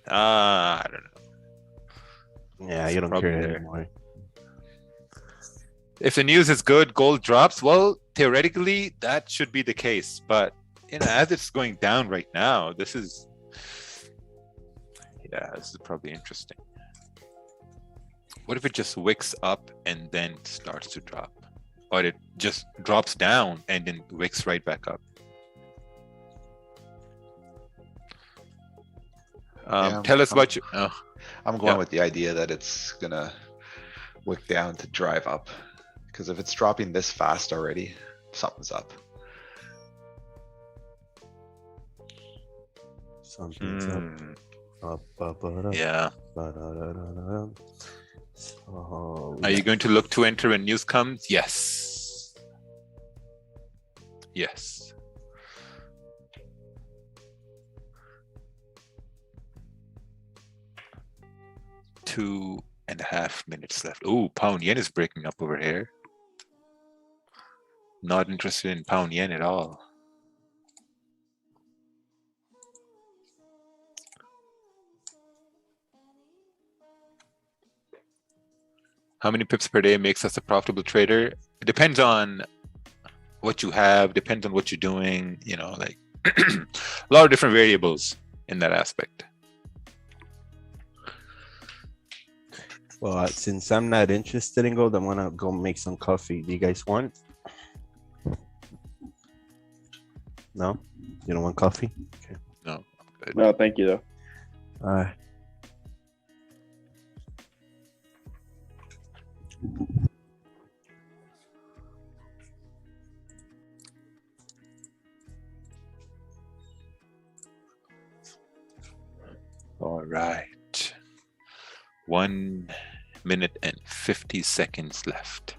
I don't know. Yeah, you don't Probably care there. anymore. If the news is good, gold drops. Well, theoretically, that should be the case. But as it's going down right now, this is probably interesting. What if it just wicks up and then starts to drop, or it just drops down and then wicks right back up? Tell us about you. I'm going Yeah. with the idea that it's gonna wick down to drive up. Because if it's dropping this fast already, something's up. Something's Hmm. up. Yeah. So, Are you going to look to enter when news comes? Yes. Yes. Two and a half minutes left. Ooh, pound yen is breaking up over here. Not interested in pound yen at all. How many pips per day makes us a profitable trader? It depends on what you have, depends on what you're doing, like a lot of different variables in that aspect. well, since I'm not interested in gold, I'm gonna go make some coffee. Do you guys want? No, you don't want coffee? Okay. No, I'm good. No, thank you though. All right. All right. 1 minute and 50 seconds left.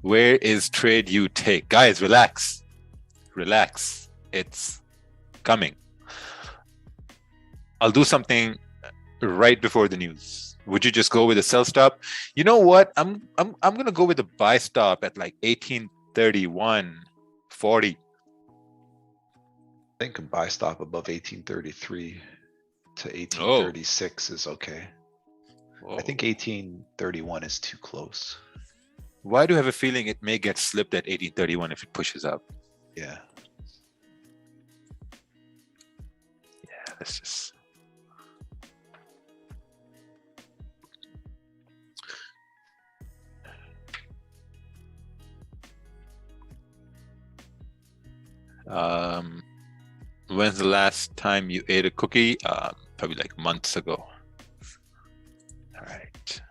Where is trade you take? Guys, relax. Relax. It's coming. I'll do something right before the news. Would you just go with a sell stop? You know what? I'm gonna go with a buy stop at like 1831.40. I think a buy stop above 1833 to 1836 is okay. I think 1831 is too close. Why do I have a feeling it may get slipped at 1831 if it pushes up? Yeah. Yeah, let's just. When's the last time you ate a cookie? Probably like months ago. All right.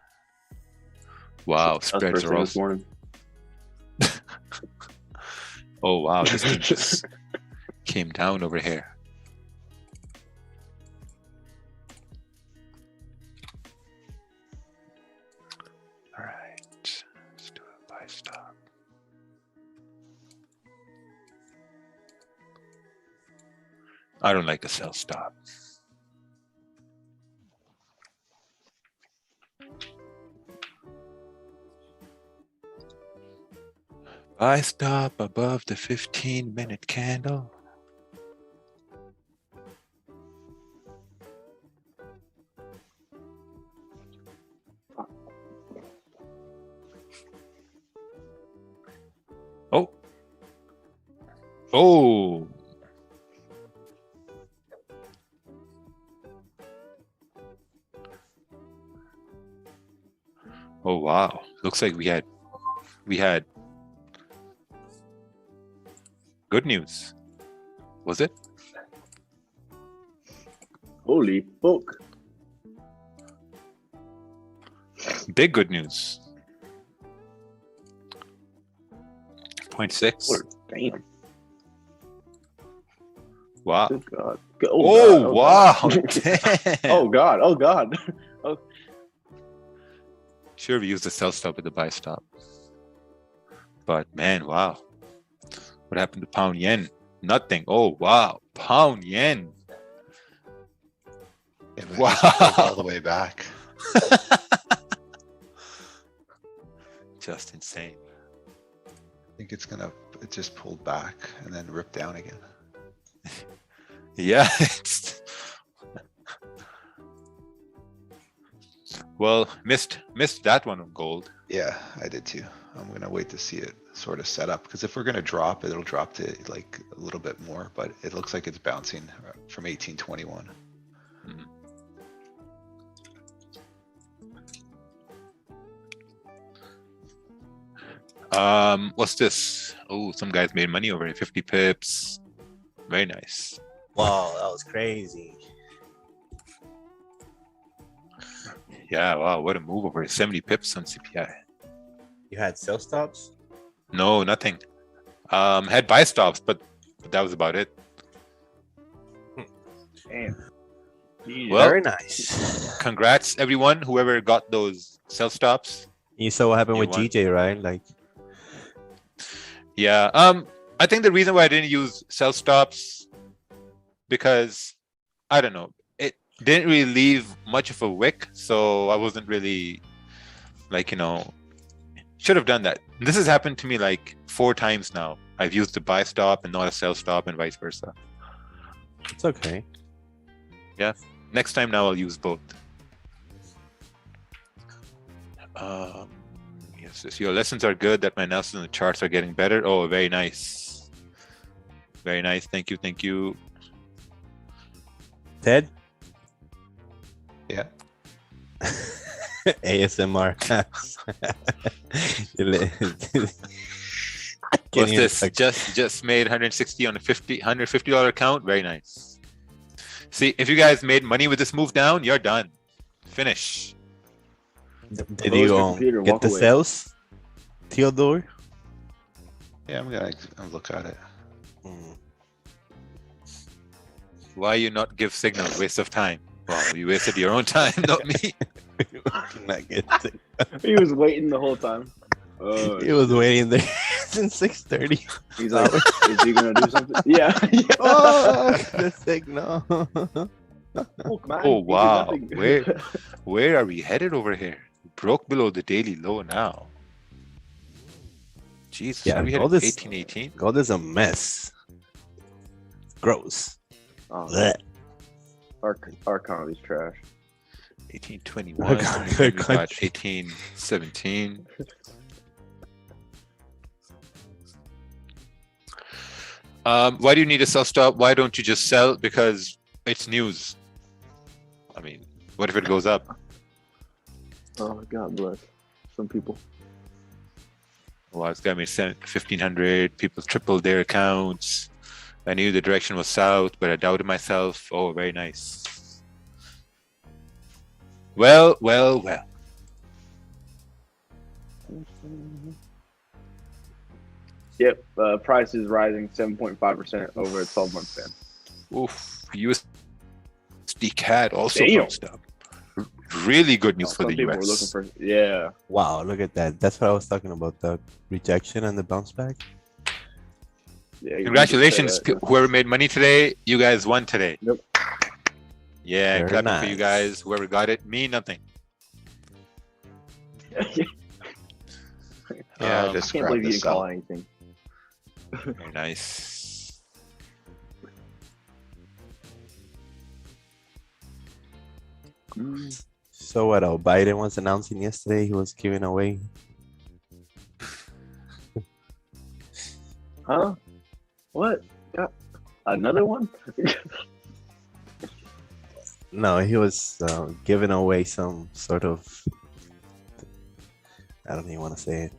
Wow, That was spreads first are thing all. this morning. Oh wow, this thing just came down over here. All right, let's do a buy stop. I don't like a sell stop. Buy stop above the 15-minute candle. Oh. Oh. Oh wow. Looks like we had good news. Was it? Holy fuck. Big good news. 0.6. Damn. Wow. Good God. Oh, God, wow. God. Damn. Oh God. Oh God. Sure, we used the sell stop with the buy stop. But man, wow. What happened to pound yen? Nothing. Oh, wow. Pound yen. It Wow. just pulled all the way back. just insane. I think it just pulled back and then ripped down again. Yeah. Well, missed that one on gold. Yeah, I did too. I'm gonna wait to see it sort of set up, because if we're gonna drop it, it'll drop to like a little bit more, but it looks like it's bouncing from 1821. What's this? Oh, some guys made money over it. 50 pips. Very nice. Wow, that was crazy. Yeah, wow, what a move over 70 pips on CPI. You had sell stops? No, nothing. Had buy stops, but that was about it. Damn. Well, Very nice. Congrats, everyone, whoever got those sell stops. You saw what happened You with won. GJ, right? Like, Yeah, I think the reason why I didn't use sell stops, because I don't know, it didn't really leave much of a wick, so I wasn't really like, should have done that. This has happened to me like 4 times now. I've used the buy stop and not a sell stop, and vice versa. it's okay. Yeah, next time now I'll use both. Yes, your lessons are good. That my analysis on the charts are getting better. Oh, very nice. Very nice. Thank you. Ted? Yeah. ASMR. What's this? Just made 160 on a $150 account. Very nice. See, if you guys made money with this move down, you're done. Finish. Did Close you your computer, get walk the away. sales, Theodore? Yeah, I'm gonna look at it. Why you not give signal? Waste of time. Well, you wasted your own time, not me. Not get it. He was waiting the whole time. He was waiting there since 6:30. He's like, is he gonna do something? Yeah. Oh, the signal. Look, man, Oh he did wow, nothing. where are we headed over here? Broke below the daily low now. Jesus, Yeah, are we all headed this- 1818? God is a mess. Gross. Oh, Blech. our economy's trash. 1821. Our and then we got country. 1817. Why do you need a sell stop? Why don't you just sell? Because it's news. I mean, what if it goes up? Oh, God bless some people. Well, it's got me sent 1,500. People tripled their accounts. I knew the direction was south, but I doubted myself. Oh, very nice. Well. Yep, price is rising 7.5% over a 12-month span. Oof. USD CAD also Damn. bounced up. Really good news for Some the people US. were looking for, yeah. Wow, look at that. That's what I was talking about, the rejection and the bounce back. Yeah, you Congratulations, can say whoever made money today. You guys won today. Yep. Yeah, Very clapping for you nice. guys. Whoever got it, me nothing. that. Yeah, I Um, just I can't grabbed believe you the didn't call sell. anything. Very nice. So what? Biden was announcing yesterday he was giving away. Huh? What? Got another one? No, he was giving away some sort of. I don't even want to say it.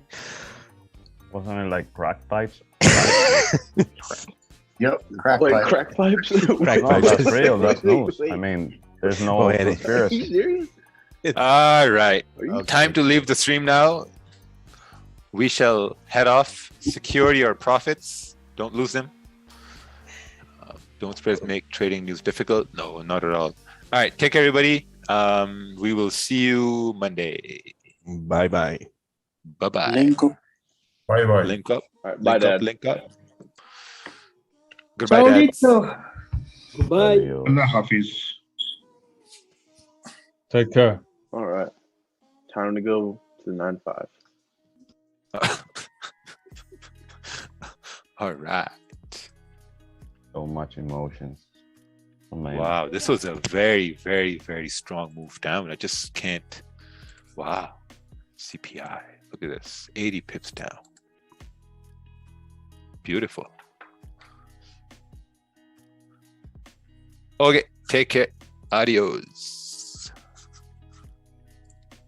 Wasn't it like crack pipes? Yep, crack Wait, pipe. crack pipes? Crack No, pipes. that's real. That's news. Wait. I mean, there's no Go ahead. Are you conspiracy. serious? All right. Are you Time to leave the stream now. We shall head off. Secure your profits. Don't lose them. Don't spread make trading news difficult. No, not at all. All right. Take care, everybody. We will see you Monday. Bye bye. Bye-bye. Link up. Bye bye. Link up. All right, bye, Link up. Dad. Link up. Goodbye, Dad. Goodbye. Allah Hafiz. Take care. All right. Time to go to 9-5. All right. So much emotions. Oh, man. Wow, this was a very, very, very strong move down. I just can't. Wow. CPI. Look at this. 80 pips down. Beautiful. Okay, take care. Adios.